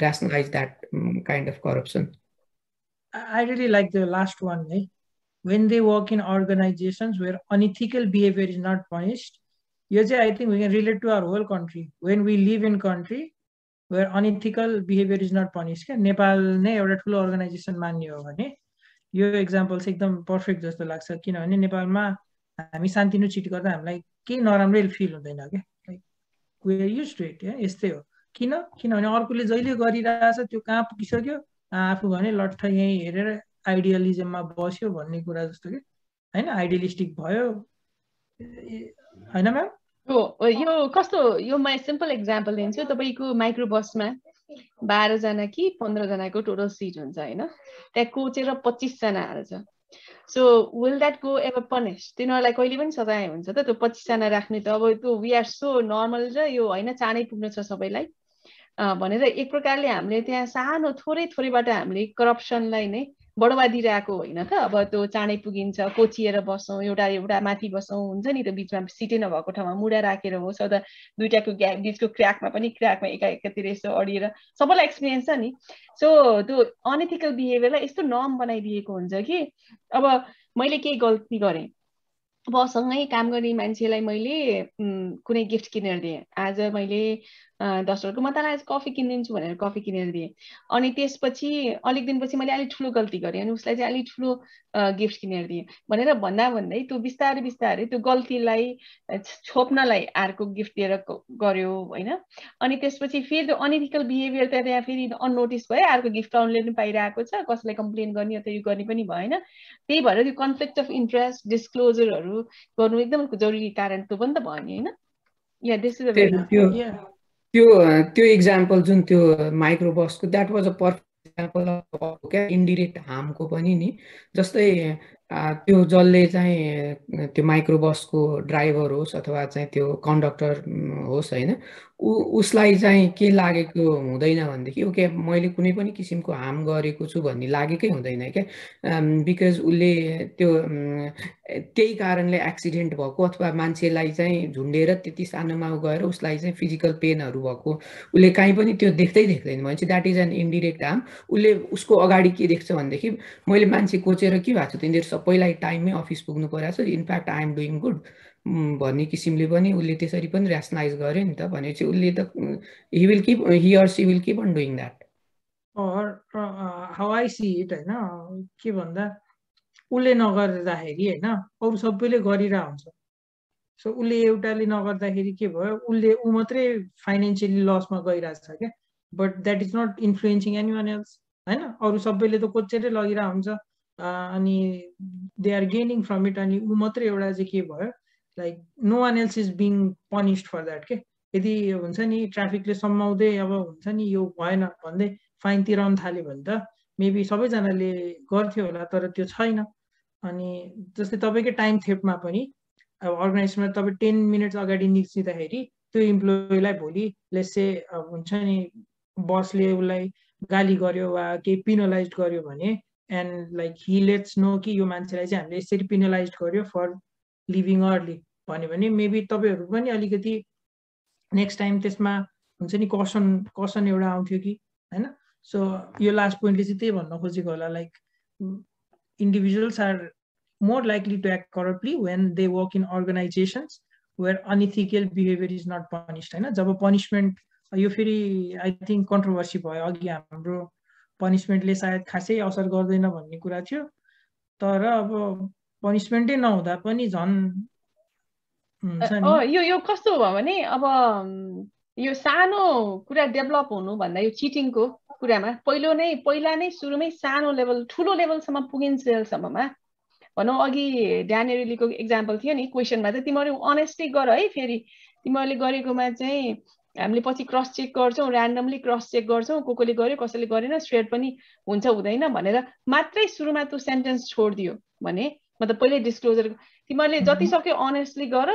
rationalize that kind of corruption. I really like the last one. When they work in organizations where unethical behavior is not punished, I think we can relate to our whole country. When we live in country where unethical behavior is not punished, Nepal नै एउटा ठुलो organisation मान्ने हो भने यो example चाहिँ एकदम perfect जस्तो लाग्छ। किनभने नेपालमा हामी सानोतिनो चिट गर्दा हामीलाई केही नराम्रै फिल हुँदैन क्या, like we are used to it. यस्तै हो। किनभने अर्कोले जहिले गरिरहेछ त्यो कहाँ पुगिसक्यो, आफू भने लट्ठ यहीँ हेरेर आइडियलिजममा बस्यो भन्ने कुरा जस्तो कि होइन, आइडियलिस्टिक भयो होइन म्याम? यो कस्तो, यो म सिम्पल एक्जाम्पल दिन्छु। तपाईँको माइक्रो बसमा 12 जना कि 15 जनाको टोटल सिट हुन्छ होइन, त्यहाँ कोचेर 25 जना हाल्छ। So will that go ever punish? तिनीहरूलाई कहिले पनि सजाय हुन्छ त? त्यो 25 जना राख्ने त अब त्यो वी आर सो नर्मल र यो होइन चाँडै पुग्नु छ सबैलाई भनेर एक प्रकारले हामीले त्यहाँ सानो थोरैबाट हामीले करप्सनलाई नै बढावा दिइरहेको होइन त। अब त्यो चाँडै पुगिन्छ, कोचिएर बसौँ, एउटा माथि बसौँ, हुन्छ नि, त्यो बिचमा सिटै नभएको ठाउँमा मुढा राखेर होस्, अथवा दुईटाको ग्याप बिचको क्र्याकमा एकातिर यसो अडिएर सबैलाई एक्सपिरियन्स छ नि। सो त्यो अनएथिकल बिहेभियरलाई यस्तो नर्म बनाइदिएको हुन्छ कि अब मैले केही गल्ती गरेँ, अब सँगै काम गर्ने मान्छेलाई मैले कुनै गिफ्ट किनेर दिएँ। आज मैले 10 रुपियाँको म तँलाई आज कफी किनिदिन्छु भनेर कफी किनेर दिएँ। अनि त्यसपछि अलिक दिनपछि मैले अलिक ठुलो गल्ती गरेँ अनि उसलाई चाहिँ अलिक ठुलो गिफ्ट किनेर दिएँ भनेर भन्दै त्यो बिस्तारै त्यो गल्तीलाई छोप्नलाई अर्को गिफ्ट दिएर गर्यो होइन। अनि त्यसपछि फेरि त्यो अनइथिकल बिहेभियर त त्यहाँ फेरि अननोटिस भयो, अर्को गिफ्ट आउनले पनि पाइरहेको छ, कसैलाई कम्प्लेन गर्ने अथवा यो गर्ने पनि भएन। त्यही भएर त्यो कन्फ्लिक्ट अफ इन्ट्रेस्ट डिस्क्लोजरहरू गर्नु एकदम जरुरी कारण त्यो पनि त भयो नि होइन। या दिस इज अ भेरी त्यो एक्जाम्पल जुन त्यो माइक्रो बसको, that was a perfect example of क्या इन्डिरेक्ट हार्मको पनि नि। जस्तै त्यो जसले चाहिँ त्यो माइक्रो बसको ड्राइभर होस् अथवा चाहिँ त्यो कन्डक्टर होस् होइन, उसलाई चाहिँ के लागेको हुँदैन भनेदेखि ओके मैले कुनै पनि किसिमको हार्म गरेको छु भन्ने लागेकै हुँदैन क्या। बिकज उसले त्यो त्यही कारणले एक्सिडेन्ट भएको अथवा मान्छेलाई चाहिँ झुन्डेर त्यति सानोमा गएर उसलाई चाहिँ फिजिकल पेनहरू भएको उसले काहीँ पनि त्यो देख्दैन भने चाहिँ that is an indirect harm. उसले उसको अगाडि के देख्छ भनेदेखि मैले मान्छे कोचेर के भएको छ, तिनीहरू सबैलाई टाइममै अफिस पुग्नु परिरहेको छ, in fact I am doing good भन्ने किसिमले पनि उसले त्यसरी पनि ऱ्यासनलाइज गर्यो नि त। भनेपछि उसले त he or she will keep on doing that. How I see it होइन, के भन्दा उसले नगर्दाखेरि होइन अरू सबैले गरिरहेको हुन्छ। सो उसले एउटाले नगर्दाखेरि के भयो, ऊ मात्रै फाइनेन्सियली लसमा गइरहेछ क्या, but that is not influencing anyone else होइन। अरू सबैले त कोचेरै लगिरहेको हुन्छ अनि they are gaining from it, अनि ऊ मात्रै एउटा चाहिँ के भयो, like no one else is being punished for that के। यदि हुन्छ नि ट्राफिकले सम्माउँदै अब हुन्छ नि यो भएन भन्दै फाइन तिराउन थाल्यो भने त मेबी सबैजनाले गर्थ्यो होला, तर त्यो छैन। अनि जस्तै तपाईँकै टाइम थेप्टमा पनि अब अर्गनाइजेसनमा तपाईँ 10 मिनट्स अगाडि निस्किँदाखेरि त्यो इम्प्लोइलाई भोलि लेट्से हुन्छ नि बसले उसलाई गाली गर्यो वा केही पिनलाइज गर्यो भने and like he let's no कि यो मान्छेलाई चाहिँ हामीले यसरी पिनलाइज गर्यो फर लिभिङ अर्ली भन्यो भने मेबी तपाईँहरू पनि अलिकति नेक्स्ट टाइम त्यसमा हुन्छ नि कसन एउटा आउँथ्यो कि होइन। सो यो लास्ट पोइन्टले चाहिँ त्यही भन्न खोजेको होला, like individuals are more likely to act corruptly when they work in organizations where unethical behavior is not punished होइन। जब पनिसमेन्ट यो फेरि आई थिङ्क कन्ट्रोभर्सी भयो, अघि हाम्रो पनिसमेन्टले सायद खासै असर गर्दैन भन्ने कुरा थियो, तर अब पनिसमेन्टै नहुँदा पनि झन् हुन्छ नि। यो कस्तो भयो भने अब यो सानो कुरा डेभलप हुनु भन्दा यो चिटिङको कुरामा पहिला नै सुरुमै सानो लेभल ठुलो लेभलसम्म पुगिन्जेलसम्ममा भनौँ। अघि ड्यानियलीको एक्जाम्पल थियो नि क्वेसनमा चाहिँ, तिमीहरू अनेस्टली गर है, फेरि तिमीहरूले गरेकोमा चाहिँ हामीले पछि क्रस चेक गर्छौँ, ऱ्यान्डमली क्रस चेक गर्छौँ, कसले गर्यो कसैले गरेन, स्ट्रेट पनि हुन्छ हुँदैन भनेर मात्रै सुरुमा त्यो सेन्टेन्स छोडिदियो भने, मतलब पहिल्यै डिस्क्लोजर तिमीहरूले जति सक्यो अनेस्टली गर,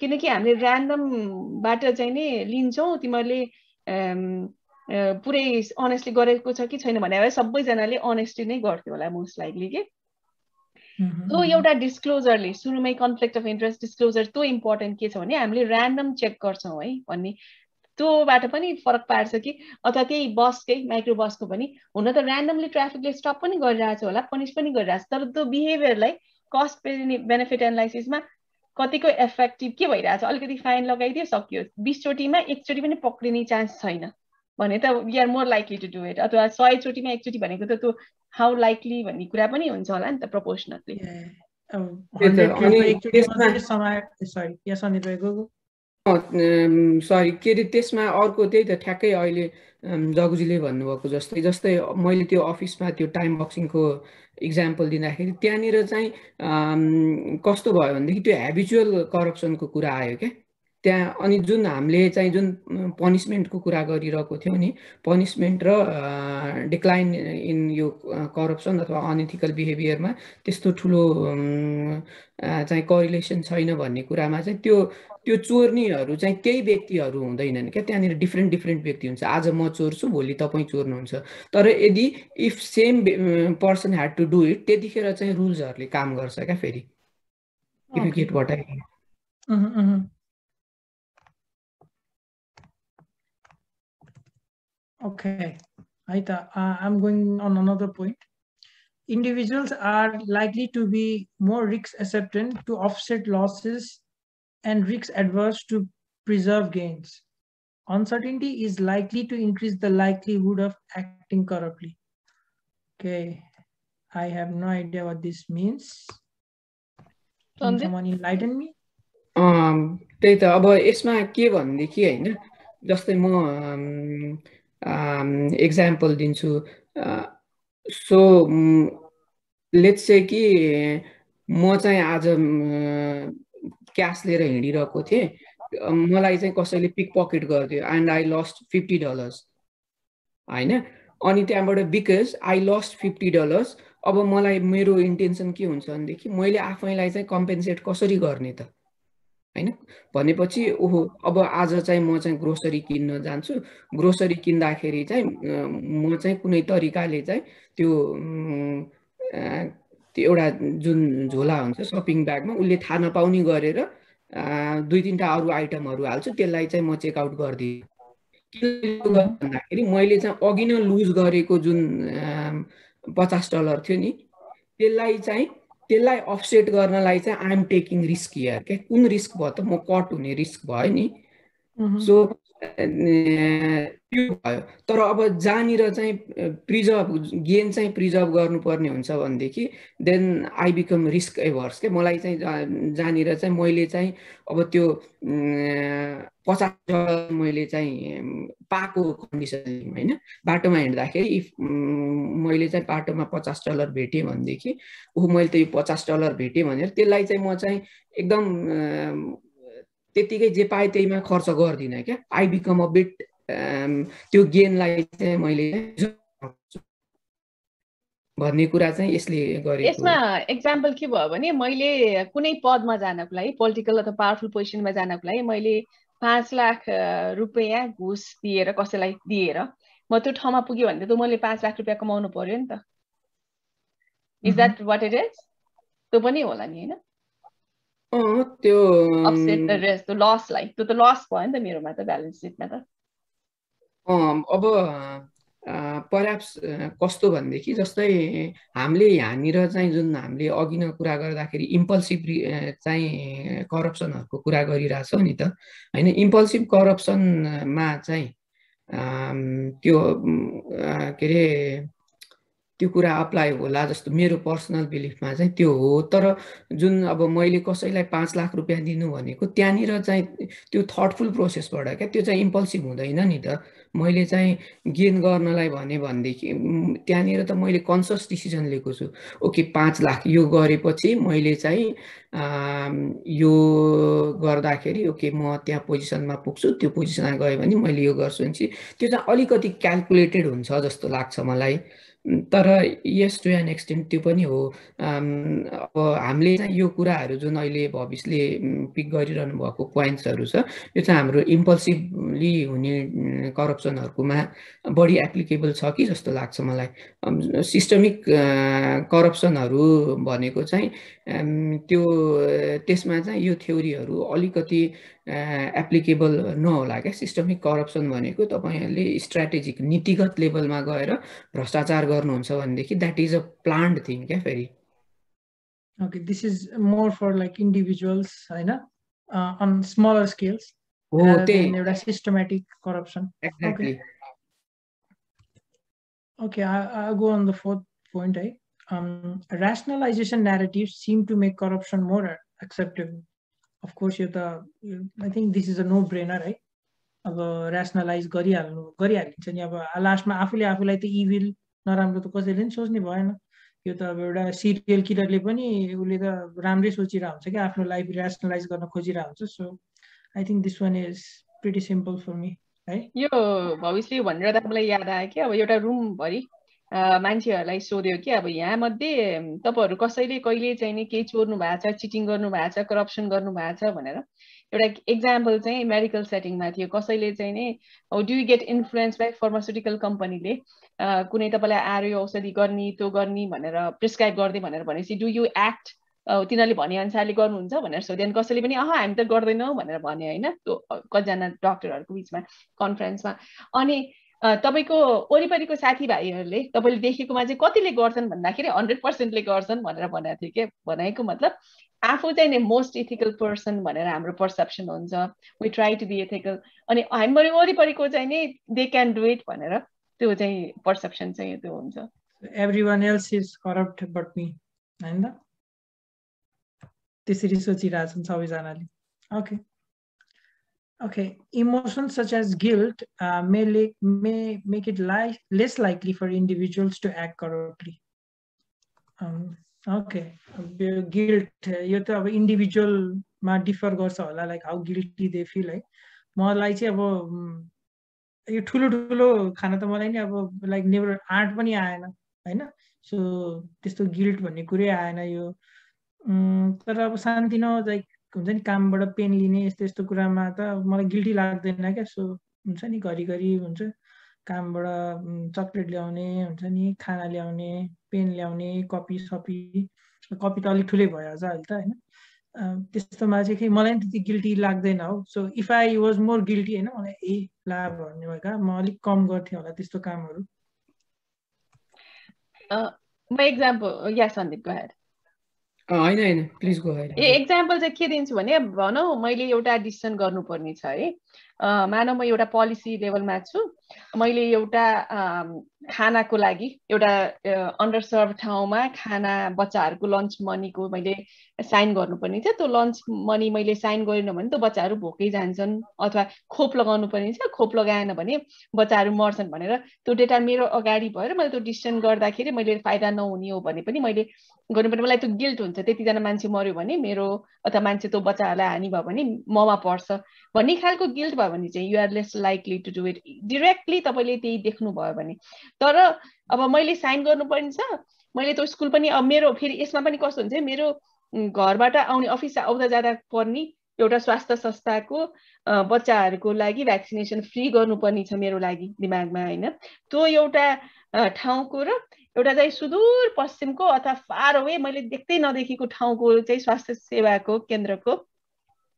किनकि हामीले ऱ्यान्डमबाट चाहिँ नि लिन्छौँ, तिमीहरूले पुरै अनेस्टली गरेको छ कि छैन भने सबैजनाले अनेस्टली नै गर्थ्यो होला मोस्ट लाइकली के। त्यो एउटा डिस्क्लोजरले सुरुमै कन्फ्लिक्ट अफ इन्ट्रेस्ट डिस्क्लोजर त्यो इम्पोर्टेन्ट के छ भने हामीले ऱ्यान्डम चेक गर्छौँ है भन्ने त्योबाट पनि फरक पार्छ कि अथवा त्यही बसकै माइक्रो बसको पनि हुन त ऱ्यान्डमली ट्राफिकले स्टप पनि गरिरहेछ होला पनिस पनि गरिरहेछ तर त्यो बिहेभियरलाई कस्ट बेनिफिट एनालाइसिसमा कतिको इफेक्टिभ के भइरहेछ अलिकति फाइन लगाइदियो सकियो 20 चोटिमा एकचोटि पनि पक्रिने चान्स छैन भने त we are more likely to do it अथवा 100 चोटिमा एकचोटि भनेको त त्यो हाउ लाइकली भन्ने कुरा पनि हुन्छ होला नि त प्रोपोर्सनली सरी के अरे त्यसमा अर्को त्यही त ठ्याक्कै अहिले जगुजीले भन्नुभएको जस्तै मैले त्यो अफिसमा त्यो टाइम बक्सिङको इक्जाम्पल दिँदाखेरि त्यहाँनिर चाहिँ कस्तो भयो भनेदेखि त्यो ह्याबिचुअल करप्सनको कुरा आयो क्या त्यहाँ अनि जुन हामीले चाहिँ जुन पनिसमेन्टको कुरा गरिरहेको थियौँ नि पनिसमेन्ट र डिक्लाइन इन यो करप्सन अथवा अनइथिकल बिहेभियरमा त्यस्तो ठुलो चाहिँ करिलेसन छैन भन्ने कुरामा चाहिँ त्यो चोर्नेहरू चाहिँ केही व्यक्तिहरू हुँदैनन् क्या त्यहाँनिर डिफ्रेन्ट व्यक्ति हुन्छ आज म चोर्छु भोलि तपाईँ चोर्नुहुन्छ तर यदि if same person had to do it त्यतिखेर चाहिँ रुल्सहरूले काम गर्छ क्या फेरि if you get what I Okay, I'm going on another point. Individuals are likely to be more risk acceptant to offset losses and risk adverse to preserve gains. Uncertainty is likely to increase the likelihood of acting corruptly. Okay, I have no idea what this means. Can someone enlighten me? त्यही त अब यसमा के भन्देखि हैन जस्तै म example दिन्छु सो लेट्स से कि म चाहिँ आज क्यास लिएर हिँडिरहेको थिएँ मलाई चाहिँ कसैले पिक पकेट गरिदियो एन्ड आई लस्ट $50 हैन अनि त्यहाँबाट बिकज आई लस्ट $50 अब मलाई मेरो इन्टेन्सन के हुन्छ भनेदेखि मैले आफैलाई चाहिँ कम्पेन्सेट कसरी गर्ने त हैन भनेपछि ओहो अब आज चाहिँ म चाहिँ ग्रोसरी किन्न जान्छु ग्रोसरी किन्दाखेरि चाहिँ म चाहिँ कुनै तरिकाले चाहिँ त्यो एउटा जुन झोला हुन्छ शपिङ ब्यागमा उसले थाहा नपाउने गरेर 2-3टा अरू आइटमहरू हाल्छु त्यसलाई चाहिँ म चेकआउट गरिदिन्छु किन भन्दाखेरि मैले चाहिँ अघि नै लुज गरेको जुन $50 थियो नि त्यसलाई अफसेट गर्नलाई चाहिँ I am taking risk here के कुन रिस्क भयो त म कट हुने रिस्क भयो नि सो त्यो भयो तर अब जहाँनिर चाहिँ गेन चाहिँ प्रिजर्भ गर्नुपर्ने हुन्छ भनेदेखि then I become risk averse के मलाई चाहिँ जहाँनिर चाहिँ मैले चाहिँ अब त्यो $50 मैले चाहिँ पाएको कन्डिसन हैन बाटोमा हिँड्दाखेरि इफ मैले चाहिँ बाटोमा $50 भेटेँ भनेदेखि मैले त यो $50 भेटेँ भनेर त्यसलाई चाहिँ म चाहिँ एकदम त्यतिकै जे पाए त्यहीमा खर्च गर्दिनँ क्या आई बिकम अ बिट त्यो गेनलाई चाहिँ मैले भन्ने कुरा चाहिँ यसले गरेको यसमा एक्जाम्पल के भयो भने मैले कुनै पदमा जानको लागि पोलिटिकल अथवा पावरफुल पोजिसनमा जानको लागि मैले 5 लाख रुपैयाँ घुस दिएर कसैलाई दिएर म त्यो ठाउँमा पुग्यो भने त मैले 5 लाख रुपैयाँ कमाउनु पर्यो नि त is that what it is त्यो पनि होला नि हैन त्यो अफसेट द रेस्ट त्यो लसलाई त्यो त लस भयो नि त मेरोमा त ब्यालेन्स सिटमा त अब पर्याप्स कस्तो भनेदेखि जस्तै हामीले यहाँनिर चाहिँ जुन हामीले अघि नै कुरा गर्दाखेरि इम्पल्सिभ चाहिँ करप्सनहरूको कुरा गरिरहेछौँ नि त हैन इम्पल्सिभ करप्सनमा चाहिँ त्यो के अरे त्यो कुरा अप्लाई होला जस्तो मेरो पर्सनल बिलिफमा चाहिँ त्यो हो तर जुन अब मैले कसैलाई 5 लाख रुपैयाँ दिनु भनेको त्यहाँनिर चाहिँ त्यो थटफुल प्रोसेसबाट क्या त्यो चाहिँ इम्पल्सिभ हुँदैन नि त मैले चाहिँ गेन गर्नलाई भनेदेखि त्यहाँनिर त मैले कन्सियस डिसिजन लिएको छु ओके 5 लाख यो गरेपछि मैले चाहिँ यो गर्दाखेरि ओके म त्यहाँ पोजिसनमा पुग्छु त्यो पोजिसनमा गएँ भने मैले यो गर्छु भने त्यो चाहिँ अलिकति क्याल्कुलेटेड हुन्छ जस्तो लाग्छ मलाई तर यस टु एन एक्सटेन्ट त्यो पनि हो। अब हामीले चाहिँ यो कुराहरू जुन अहिले भविष्यले पिक गरिरहनु भएको पोइन्ट्सहरू छ, यो चाहिँ हाम्रो इम्पल्सिभली हुने करप्सनहरूकोमा बढी एप्लिकेबल छ कि जस्तो लाग्छ मलाई। सिस्टमिक करप्सनहरू भनेको चाहिँ त्यो त्यसमा चाहिँ यो थ्योरीहरू अलिकति एप्लिकेबल नहोला क्या। सिस्टमिक करप्सन भनेको तपाईँहरूले स्ट्राटेजिक नीतिगत लेभलमा गएर भ्रष्टाचार गर्नुहुन्छ भनेदेखि that is a planned thing क्या फेरि। Okay, this is more for like individuals हैन, अन स्मलर स्केल्स हो त्यही एउटा systematic corruption. Exactly. Okay, I'll go on the fourth point. Rationalization narratives seem to make corruption more acceptable. Of course, I think this is a no-brainer, right? अब rationalize गरिहालिन्छ नि। अब लास्टमा आफूलाई त evil नराम्रो त कसैले पनि सोच्ने भएन। यो त अब एउटा सिरियल किलरले पनि उसले त राम्रै सोचिरहेको हुन्छ कि आफ्नो लाइफ ऱ्यासनलाइज गर्न खोजिरहेको हुन्छ। So I think this one is pretty simple for me है। यो भविष्य भनेर त मलाई याद आयो कि अब एउटा रुमभरि मान्छेहरूलाई सोध्यो कि अब यहाँ मध्ये तपाईँहरू कसैले कहिले चाहिँ नि केही चोर्नु भएको छ, चिटिङ गर्नु भएको छ, करप्सन गर्नु भएको छ भनेर। एउटा एक्जाम्पल चाहिँ मेडिकल सेटिङमा थियो। कसैले चाहिँ नि do you get influence by pharmaceutical कम्पनीले कुनै तपाईँलाई आएर यो औषधि गर्ने त्यो गर्ने भनेर प्रिस्क्राइब गर्दै भनेर भनेपछि डु यु एक्ट तिनीहरूले भने अनुसारले गर्नुहुन्छ भनेर सोध्यो। अनि कसैले पनि हामी त गर्दैनौँ भनेर भन्यो होइन, त्यो कतिजना डक्टरहरूको बिचमा कन्फरेन्समा। अनि तपाईँको वरिपरिको साथीभाइहरूले तपाईँले देखेकोमा चाहिँ कतिले गर्छन् भन्दाखेरि 100%ले गर्छन् भनेर भनेको थियो के। भनेको मतलब आफू चाहिँ नि मोस्ट इथिकल पर्सन भनेर हाम्रो पर्सेप्सन हुन्छ, we try to be ethical. अनि हाम्रो वरिपरिको चाहिँ नि दे क्यान डु इट भनेर त्यो चाहिँ पर्सेप्सन चाहिँ त्यो हुन्छ। Everyone else is corrupt but me हैन त, त्यसरी सोचिरहेछन् सबैजनाले। Okay okay, emotions such as guilt may make it less likely for individuals to act corruptly. Okay, guilt यो त अब इन्डिभिजुअलमा डिफर गर्छ होला, like how guilty they feel है। मलाई चाहिँ अब यो ठुलो खाना त मलाई नि अब लाइक नेभर आँट पनि आएन होइन। सो त्यस्तो गिल्ट भन्ने कुरै आएन यो। तर अब शान्ति न लाइक हुन्छ नि कामबाट पेन लिने यस्तो कुरामा त मलाई गिल्टी लाग्दैन क्या। सो हुन्छ नि घरिघरि हुन्छ कामबाट चक्लेट ल्याउने हुन्छ नि, खाना ल्याउने, पेन ल्याउने, कपी त अलिक ठुलै भइहाल्छ अहिले त होइन। त्यस्तोमा चाहिँ मलाई नि त्यति गिल्टी लाग्दैन हो। So if I was more guilty होइन, मलाई ला भन्ने भएका म अलिक कम गर्थेँ होला त्यस्तो कामहरू। म एक्जाम्पल या सन्दीप गो अहेड। होइन प्लिज गो अहेड। एक्जाम्पल चाहिँ के दिन्छु भने भनौँ मैले एउटा डिसिसन गर्नुपर्ने छ है। मानव म एउटा पोलिसी लेभलमा छु, मैले एउटा खानाको लागि एउटा अन्डरसर्भ ठाउँमा खाना बच्चाहरूको लन्च मनीको मैले साइन गर्नुपर्ने थियो। त्यो लन्च मनी मैले साइन गरेन भने त्यो बच्चाहरू भोकै जान्छन्, अथवा खोप लगाउनु पर्ने छ, खोप लगाएन भने बच्चाहरू मर्छन् भनेर त्यो डेटा मेरो अगाडि भएर मैले त्यो डिसिसन गर्दाखेरि मैले फाइदा नहुने हो भने पनि मैले गर्नुपर्ने। मलाई त्यो गिल्ट हुन्छ, त्यतिजना मान्छे मऱ्यो भने मेरो अथवा मान्छे त्यो बच्चाहरूलाई हानि भयो भने ममा पर्छ भन्ने खालको गिल्ट भयो भने चाहिँ you are less likely to do it directly तपाईँले त्यही देख्नुभयो भने। तर अब मैले साइन गर्नुपर्ने छ, मैले त्यो स्कुल पनि अब मेरो फेरि यसमा पनि कस्तो हुन्छ मेरो घरबाट आउने अफिस आउँदा जाँदा पर्ने एउटा स्वास्थ्य संस्थाको बच्चाहरूको लागि भ्याक्सिनेसन फ्री गर्नुपर्ने छ मेरो लागि दिमागमा होइन। त्यो एउटा ठाउँको र एउटा चाहिँ सुदूर पश्चिमको अथवा फार अवे मैले देख्दै नदेखेको ठाउँको चाहिँ स्वास्थ्य सेवाको केन्द्रको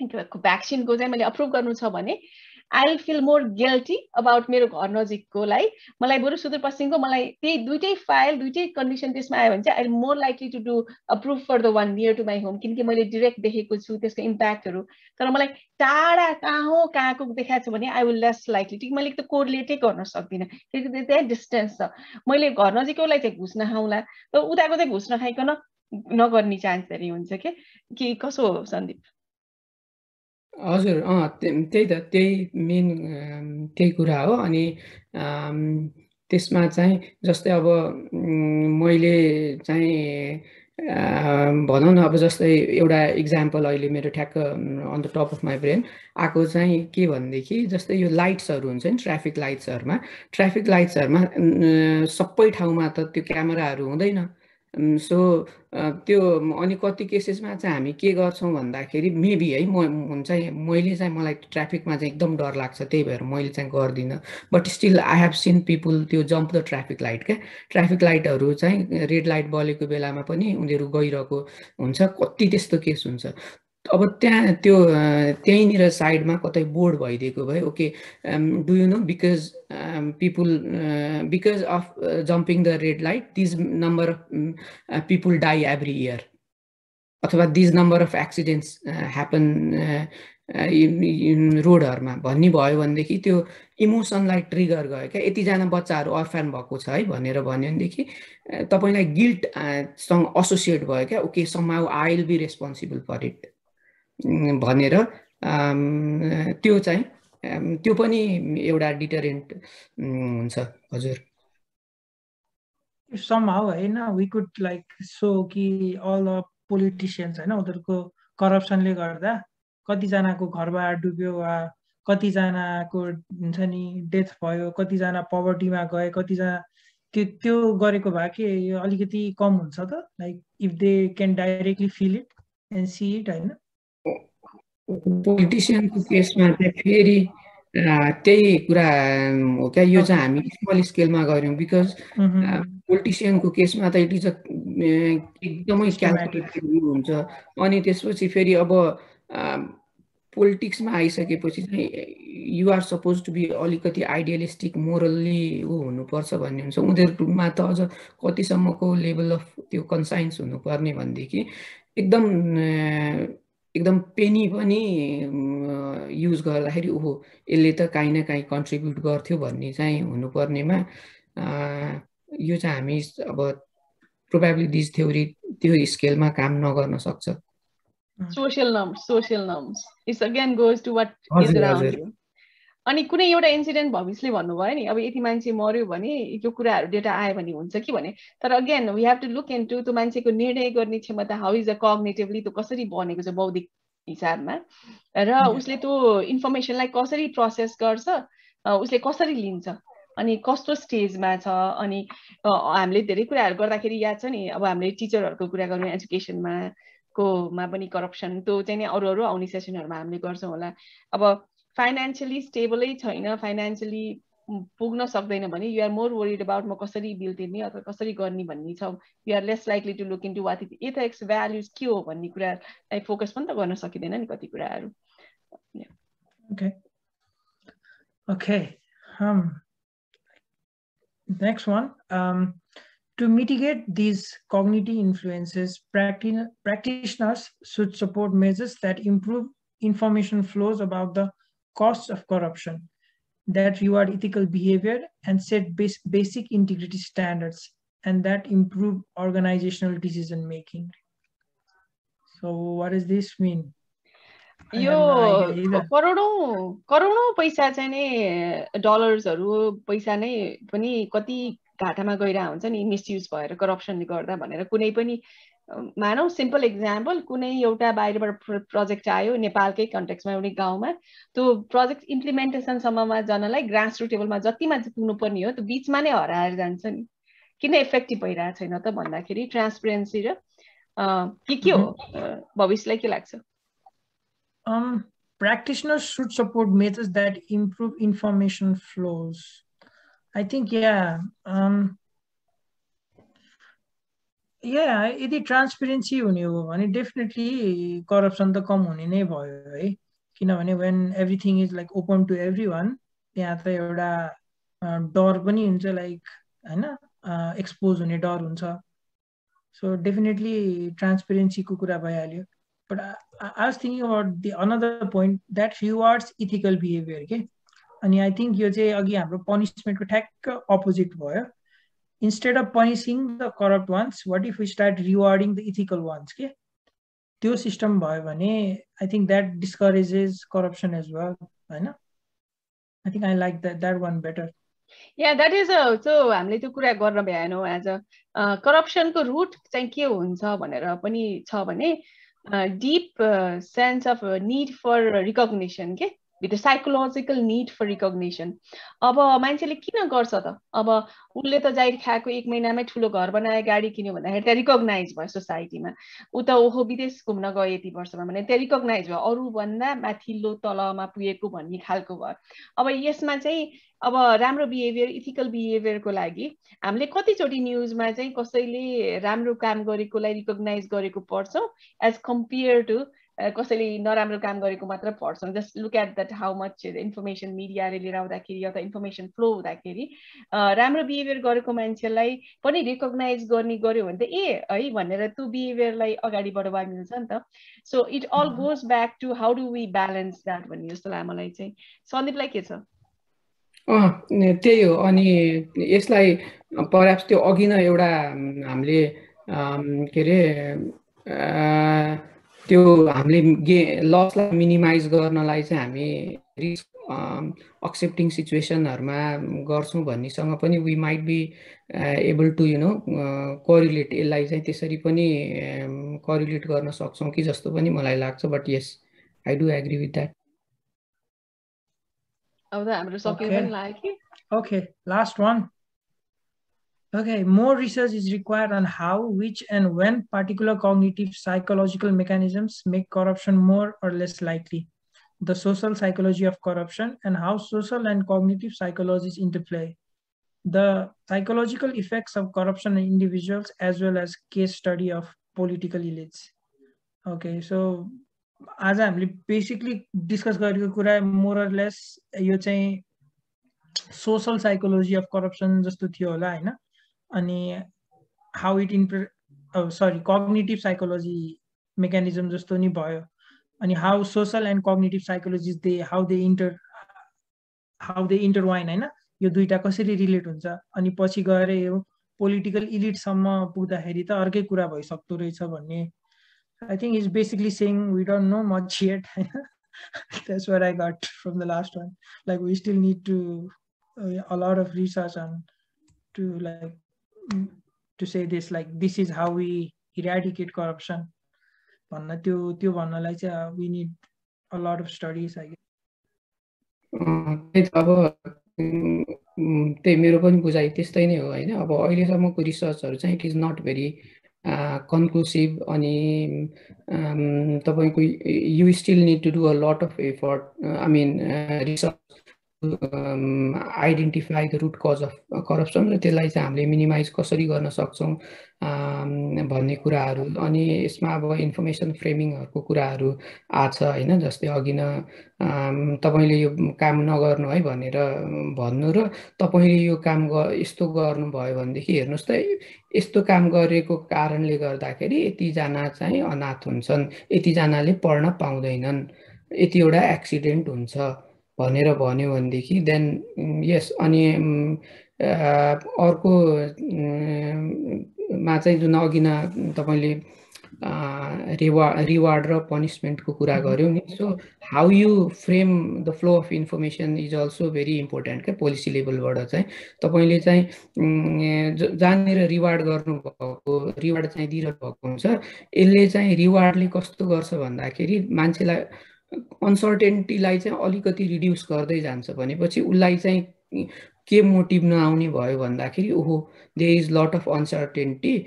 भ्याक्सिनको चाहिँ मैले अप्रुभ गर्नु छ भने I will feel more guilty about मेरो घर नजिककोलाई। मलाई बरु सुदूरपश्चिमको मलाई त्यही दुइटै फाइल दुइटै कन्डिसन त्यसमा आयो भने चाहिँ I will more likely to do approve for the one near to my home, किनकि मैले डिरेक्ट देखेको छु त्यसको इम्प्याक्टहरू। तर मलाई टाढा कहाँको देखाएको छ भने आई विल लेस लाइकली, मैले त कोरिलेटै गर्न सक्दिनँ किनकि त्यहाँ डिस्टेन्स छ। मैले घर नजिककोलाई चाहिँ घुस नखाउँला, तर उताको चाहिँ घुस नखाइकन नगर्ने चान्स धेरै हुन्छ कि कसो हो सन्दीप? हजुर त्यही त त्यही मेन त्यही कुरा हो। अनि त्यसमा चाहिँ जस्तै अब मैले चाहिँ भनौँ न अब जस्तै एउटा इक्जाम्पल अहिले मेरो ठ्याक्क on the top of my brain आएको चाहिँ के भनेदेखि जस्तै यो लाइट्सहरू हुन्छ नि ट्राफिक लाइट्सहरूमा सबै ठाउँमा त त्यो क्यामेराहरू हुँदैन। सो त्यो अनि कति केसेसमा चाहिँ हामी के गर्छौँ भन्दाखेरि मेबी है मैले चाहिँ मलाई ट्राफिकमा चाहिँ एकदम डर लाग्छ, त्यही भएर मैले चाहिँ गर्दिनँ। But still I have seen people त्यो जम्प द ट्राफिक लाइट क्या, ट्राफिक लाइटहरू चाहिँ रेड लाइट बलेको बेलामा पनि उनीहरू गइरहेको हुन्छ, कति त्यस्तो केस हुन्छ। अब त्यहीँनिर साइडमा कतै बोर्ड भइदिएको भए okay do you know because of jumping the red light this number of people die every year, अथवा this number of accidents happen रोडहरूमा भन्ने भयो भनेदेखि त्यो इमोसनलाई ट्रिगर गयो क्या, यतिजना बच्चाहरू अर्फान भएको छ है भनेर भन्यो भनेदेखि तपाईँलाई गिल्ट सँग एसोसिएट भयो क्या, okay somehow I will be responsible for it भनेर त्यो चाहिँ त्यो पनि एउटा डिटरेन्ट हुन्छ। हजुर somehow होइन we could like show कि all the politicians होइन उनीहरूको करप्सनले गर्दा कतिजनाको घरबार डुब्यो वा कतिजनाको हुन्छ नि डेथ भयो, कतिजना पवर्टीमा गए, कतिजना त्यो गरेको भए के अलिकति कम हुन्छ त, like if they can directly feel it and see it होइन। पोलिटिसियनको केसमा चाहिँ फेरि त्यही कुरा हो क्या, यो चाहिँ हामी स्मल स्केलमा गऱ्यौँ बिकज पोलिटिसियनको केसमा त इट इज एकदमै क्यालकुलेटेड हुन्छ। अनि त्यसपछि फेरि अब पोलिटिक्समा आइसकेपछि चाहिँ you are suppose to be अलिकति आइडियलिस्टिक मोरल्ली हुनुपर्छ भन्ने हुन्छ। उनीहरूमा त अझ कतिसम्मको लेभल अफ त्यो कन्साइन्स हुनुपर्ने भनेदेखि एकदम पेनी पनि युज गर्दाखेरि ओहो यसले त काहीँ न काहीँ कन्ट्रिब्युट गर्थ्यो भन्ने चाहिँ हुनुपर्नेमा यो चाहिँ हामी अब प्रोबेबली दिस थ्योरी त्यो स्केलमा काम नगर्न सक्छ। Social norms it's again goes to what is around you. अनि कुनै एउटा इन्सिडेन्ट भविष्यले भन्नुभयो नि, अब यति मान्छे मर्यो भने यो कुराहरू डेटा आयो भने हुन्छ कि भने, तर again we have to look into त्यो मान्छेको निर्णय गर्ने क्षमता, हाउ इज अ कग्निटिभली त्यो कसरी बनेको छ बौद्धिक हिसाबमा, र उसले त्यो इन्फर्मेसनलाई कसरी प्रोसेस गर्छ, उसले कसरी लिन्छ, अनि कस्तो स्टेजमा छ। अनि हामीले धेरै कुराहरू गर्दाखेरि याद छ नि, अब हामीले टिचरहरूको कुरा गर्यौँ, एजुकेसनमा कोमा पनि करप्सन, त्यो चाहिँ नि अरू आउने सेसनहरूमा हामीले गर्छौँ होला। अब फाइनेन्सियली स्टेबलै छैन, फाइनेन्सियली पुग्न सक्दैन भने you are more worried about म कसरी बिल तिर्ने अथवा कसरी गर्ने भन्ने छ। You are less likely to look into what ethics values के हो भन्ने कुरालाई फोकस पनि त गर्न सकिँदैन नि कति कुराहरू। Okay. Next one. To mitigate these cognitive influences, practitioners should support measures that improve information flows about the costs of corruption, that reward ethical behavior and set basic integrity standards, and that improve organizational decision making. So what does this mean? यो करोडौं पैसा चाहिँ नि डलर्सहरू पैसा नै पनि कति घाटामा गइरहेको हुन्छ नि मिसयुज भएर करप्सनले गर्दा भनेर। कुनै पनि मानौ सिम्पल एक्जाम्पल, कुनै एउटा बाहिरबाट प्रोजेक्ट आयो नेपालकै कन्टेक्समा एउटै गाउँमा, त्यो प्रोजेक्ट इम्प्लिमेन्टेसनसम्ममा जानलाई ग्रास रुट लेभलमा जति मान्छे पुग्नु पर्ने हो त्यो बिचमा नै हराएर जान्छ नि। किन इफेक्टिभ भइरहेको छैन त भन्दाखेरि ट्रान्सपेरेन्सी र के हो भविष्यलाई के लाग्छ? Practitioners should support methods that improve information flows. I think, yeah. यदि ट्रान्सपेरेन्सी हुने हो भने डेफिनेटली करप्सन त कम हुने नै भयो है, किनभने when everything is like open to everyone, त्यहाँ त एउटा डर पनि हुन्छ, लाइक हैन एक्सपोज हुने डर हुन्छ। सो डेफिनेटली ट्रान्सपेरेन्सीको कुरा भइहाल्यो। But I was thinking about the another point that rewards ethical behavior. Okay, and I think यो चाहिँ अघि हाम्रो पनिशमेन्टको ठ्याक्क अपोजिट भयो। Instead of punishing the corrupt ones, what if we start rewarding the ethical ones? Okay, त्यो system भयो भने I think that discourages corruption as well. हैन? I think I like that one better. Yeah, that is so हामीले त्यो कुरा गर्न भ्याएनौँ as a करप्सनको रुट चाहिँ के हुन्छ भनेर पनि छ भने deep sense of need for recognition के with psychological need for recognition. अब मान्छेले किन गर्छ त? अब उसले त जाहिर खाएको 1 महिनामै ठुलो घर बनाए, गाडी किन्यो भन्दाखेरि त्यहाँ रिकग्नाइज भयो सोसाइटीमा। ऊ त ओहो विदेश घुम्न गयो यति वर्षमा भने त्यहाँ रिकग्नाइज भयो, अरूभन्दा माथिल्लो तलमा पुगेको भन्ने खालको भयो। अब यसमा चाहिँ अब राम्रो बिहेभियर, इथिकल बिहेभियरको लागि हामीले कतिचोटि न्युजमा चाहिँ कसैले राम्रो काम गरेकोलाई रिकग्नाइज गरेको पढ्छौँ एज कम्पेयर टु कसैले नराम्रो काम गरेको मात्र पढ्छौँ। Just look at that how much information मिडियाले लिएर आउँदाखेरि अथवा इन्फर्मेसन फ्लो हुँदाखेरि राम्रो बिहेभियर गरेको मान्छेलाई पनि रिकग्नाइज गर्ने गर्यो भने त है भनेर त्यो बिहेभियरलाई अगाडि बढाउन मिल्छ नि त। So it all goes back to how do we balance that भन्ने जस्तो लाग्यो मलाई चाहिँ। सन्दीपलाई के छ? त्यही हो। अनि यसलाई परह्याप्स त्यो अघि नै एउटा हामीले के अरे त्यो हामीले लसलाई मिनिमाइज गर्नलाई चाहिँ हामी रिस्क एक्सेप्टिङ सिचुएसनहरुमा गर्छौं भन्नेसँग पनि we might be able to you know correlate, यसलाई चाहिँ त्यसरी पनि कोरिलेट गर्न सक्छौं कि जस्तो पनि मलाई लाग्छ। But yes, I do agree with that. अब हाम्रो सक्यो पनि लाग्यो कि। Okay, last one. Okay, more research is required on how, which, and when particular cognitive psychological mechanisms make corruption more or less likely. The social psychology of corruption and how social and cognitive psychologies interplay. The psychological effects of corruption on individuals as well as case study of political elites. Okay, so आज हामीले basically discuss गरेको कुरा more और lace यो चाहिँ social psychology of corruption जस्तो थियो होला हैन। अनि how it cognitive psychology mechanism जस्तो नि भयो। अनि how social and cognitive psychologies how they intertwine हैन, यो दुईटा कसरी रिलेट हुन्छ। अनि पछि गएर यो पोलिटिकल इलिटसम्म पुग्दाखेरि त अर्कै कुरा भइसक्दो रहेछ भन्ने I think he's basically saying we don't know much yet. That's what I got from the last one. Like we still need to a lot of research on to say this, like this is how we eradicate corruption. त्यो भन्नलाई चाहिँ we need a lot of studies, I guess. अब त्यही मेरो पनि बुझाइ त्यस्तै नै हो हैन। अब अहिलेसम्मको रिसर्चहरु चाहिँ it is not very conclusive अनि तपाईको you still need to do a lot of effort, I mean research identify the root cause of corruption र त्यसलाई चाहिँ हामीले मिनिमाइज कसरी गर्न सक्छौं भन्ने कुराहरु। अनि यसमा अब इन्फर्मेसन फ्रेमिङहरुको कुराहरु आछ हैन। जस्तै अघि न तपाईले यो काम नगर्नु है भनेर भन्नु र तपाईले यो काम यस्तो गर्नु भयो भनेदेखि हेर्नुस् त यस्तो काम गरेको कारणले गर्दाखेरि यति जना चाहिँ अनाथ हुन्छन्, यति जनाले पढ्न पाउँदैनन्, यति एउटा एक्सिडेन्ट हुन्छ भनेर भन्यो भनेदेखि देन यस। अनि अर्को मा चाहिँ जुन अघि न तपाईले रिवार्ड र पनिशमेन्टको कुरा गर्यौ नि। So how you frame the flow of information is also very important के। पोलिसी लेभलबाट चाहिँ तपाईले चाहिँ जहाँनिर रिवार्ड गर्नुभएको, रिवार्ड चाहिँ दिइरहनु भएको हुन्छ, यसले चाहिँ रिवार्डले कस्तो गर्छ भन्दाखेरि मान्छेलाई अनसर्टेनिटीलाई चाहिँ अलिकति रिड्युस गर्दै जान्छ। भनेपछि उसलाई चाहिँ के मोटिभ नआउने भयो भन्दाखेरि ओहो there is lot of uncertainty,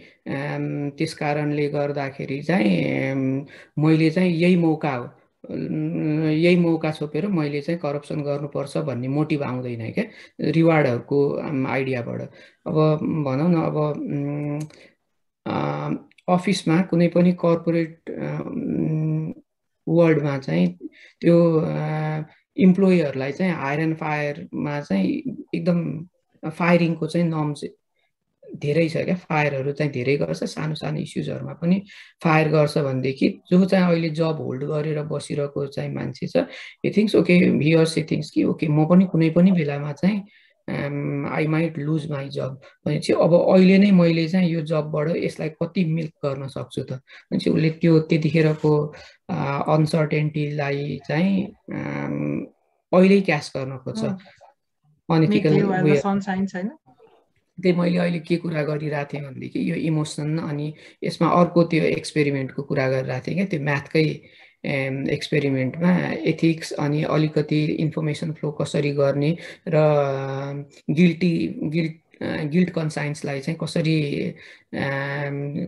त्यस कारणले गर्दाखेरि चाहिँ मैले चाहिँ यही मौका छोपेर मैले चाहिँ करप्सन गर्नुपर्छ भन्ने मोटिभ आउँदैन क्या रिवार्डहरुको आइडियाबाट। अब भनौं न अब अफिसमा कुनै पनि कर्पोरेट वर्ल्डमा चाहिँ त्यो इम्प्लोयीहरुलाई चाहिँ हायर एन्ड फायरमा चाहिँ एकदम फायरिङको चाहिँ नर्म चाहिँ धेरै छ क्या। फायरहरु चाहिँ धेरै गर्छ, सानो सानो इश्यूजहरुमा पनि फायर गर्छ भनेदेखि जो चाहिँ अहिले जब होल्ड गरेर बसिरहेको चाहिँ मान्छे छ, he thinks okay, he or she thinks कि ओके म पनि कुनै पनि बेलामा चाहिँ I might lose my job भनेपछि अब अहिले नै मैले चाहिँ यो जबबाट यसलाई कति मिल्क गर्न सक्छु त भनेपछि उसले त्यो त्यतिखेरको अनसर्टेनिटीलाई चाहिँ अहिले क्याश गर्न खोज्छ। अनइथिकल वे त्यही मैले अहिले के कुरा गरिरहेको थिएँ भनेदेखि यो इमोसन अनि यसमा अर्को त्यो एक्सपेरिमेन्टको कुरा गरिरहेको थिएँ क्या, त्यो म्याथकै एक्सपेरिमेन्टमा एथिक्स अनि अलिकति इन्फर्मेसन फ्लो कसरी गर्ने र गिल्ट कन्साइन्सलाई चाहिँ कसरी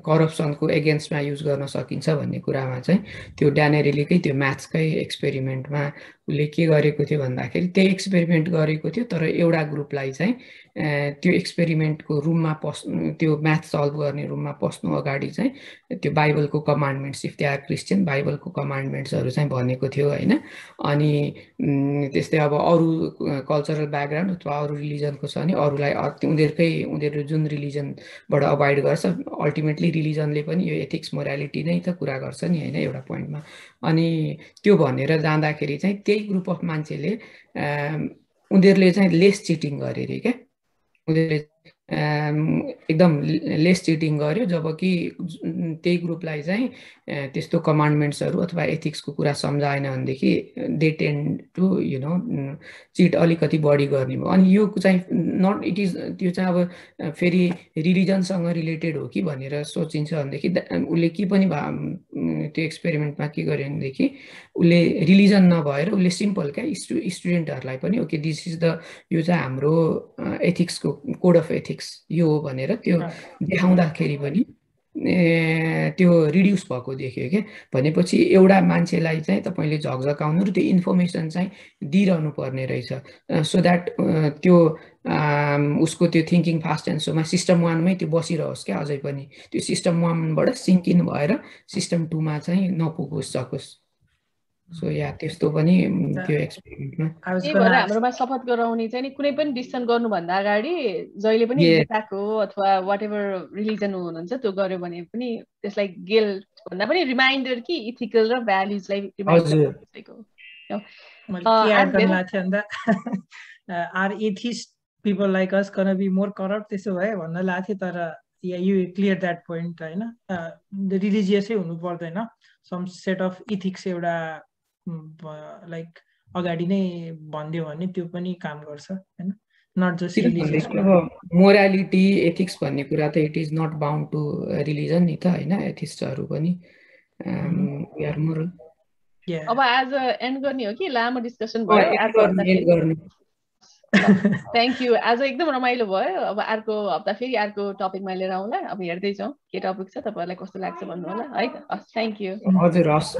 करप्सनको एगेन्स्टमा युज गर्न सकिन्छ भन्ने कुरामा चाहिँ त्यो ड्यानेरेलीकै त्यो म्याथ्सकै एक्सपेरिमेन्टमा उसले के गरेको थियो भन्दाखेरि त्यही एक्सपेरिमेन्ट गरेको थियो, तर एउटा ग्रुपलाई चाहिँ त्यो एक्सपेरिमेन्टको रुममा त्यो म्याथ सल्भ गर्ने रुममा पस्नु अगाडि चाहिँ त्यो बाइबलको कमान्डमेन्ट्स, इफ दे आर क्रिस्चियन, बाइबलको कमान्डमेन्ट्सहरू चाहिँ भनेको थियो होइन। अनि त्यस्तै अब अरू कल्चरल ब्याकग्राउन्ड अथवा अरू रिलिजनको छ भने अरूलाई उनीहरू जुन रिलिजनबाट अबाइड गर्छ, अल्टिमेटली रिलिजनले पनि यो एथिक्स मोरालिटी नै त कुरा गर्छ नि होइन एउटा पोइन्टमा। अनि त्यो भनेर जाँदाखेरि चाहिँ त्यही ग्रुप अफ मान्छेले उनीहरूले चाहिँ लेस चिटिङ गरे अरे क्या, उनीहरूले एकदम लेस चिटिङ गर्यो, जबकि त्यही ग्रुपलाई चाहिँ त्यस्तो कमान्डमेन्ट्सहरू अथवा एथिक्सको कुरा सम्झाएन भनेदेखि दे टेन्ड टु चिट अलिकति बढी गर्ने भयो। अनि यो चाहिँ नट इट इज त्यो चाहिँ अब फेरि रिलिजनसँग रिलेटेड हो कि भनेर सोचिन्छ भनेदेखि उसले के पनि त्यो एक्सपेरिमेन्टमा के गर्यो भनेदेखि उसले रिलिजन नभएर उसले सिम्पल क्या स्टुडेन्टहरूलाई पनि ओके दिस इज द यो चाहिँ हाम्रो एथिक्सको कोड अफ एथिक्स यो हो भनेर त्यो देखाउँदाखेरि पनि त्यो रिड्युस भएको देख्यो क्या। भनेपछि एउटा मान्छेलाई चाहिँ तपाईँले झकझकाउनु र त्यो इन्फर्मेसन चाहिँ दिइरहनु पर्ने रहेछ सो द्याट त्यो उसको त्यो थिङ्किङ फास्ट एन्ड सोमा सिस्टम 1मै त्यो बसिरहोस् क्या, अझै पनि त्यो सिस्टम 1बाट सिङ्क इन भएर सिस्टम 2मा चाहिँ नपुगोस् सकोस्। सो या त्यस्तो पनि त्यो एक्सपेरिमेन्टमा त्यही भएर हाम्रोमा शपथ गराउने चाहिँ नि कुनै पनि डिसिसन गर्नुभन्दा अगाडि जहिले पनि गीताको अथवा वाट एभर रिलिजन हुनुहुन्छ त्यो गर्यो भने पनि त्यसलाई गिल्ट भन्दा पनि रिमाइन्डर कि इथिकल र भ्याल्युजलाई are atheist people like us gonna be more corrupt त्यसो भए भन्न लाग्थ्यो, तर यु क्लियर द्याट पोइन्ट होइन। रिलिजियसै हुनु पर्दैन, सम सेट अफ इथिक्स एउटा लाइक अगाडि नै भनिदियो भने त्यो पनि काम गर्छ होइन, नट जस्ट रिलिजियस। अब मोरालिटी एथिक्स भन्ने कुरा त it is not bound to religion नि त होइन, एथिस्टहरू पनि अब आज एन्ड गर्ने हो कि लामो डिस्कसन भयो? थ्याङ्क यू, आज एकदम रमाइलो भयो। अब अर्को हप्ता फेरि अर्को टपिकमा लिएर आउँला, अब हेर्दै जाउँ के टपिक छ, तपाईँहरूलाई कस्तो लाग्छ भन्नु होला है त। Thank you. हजुर हस्।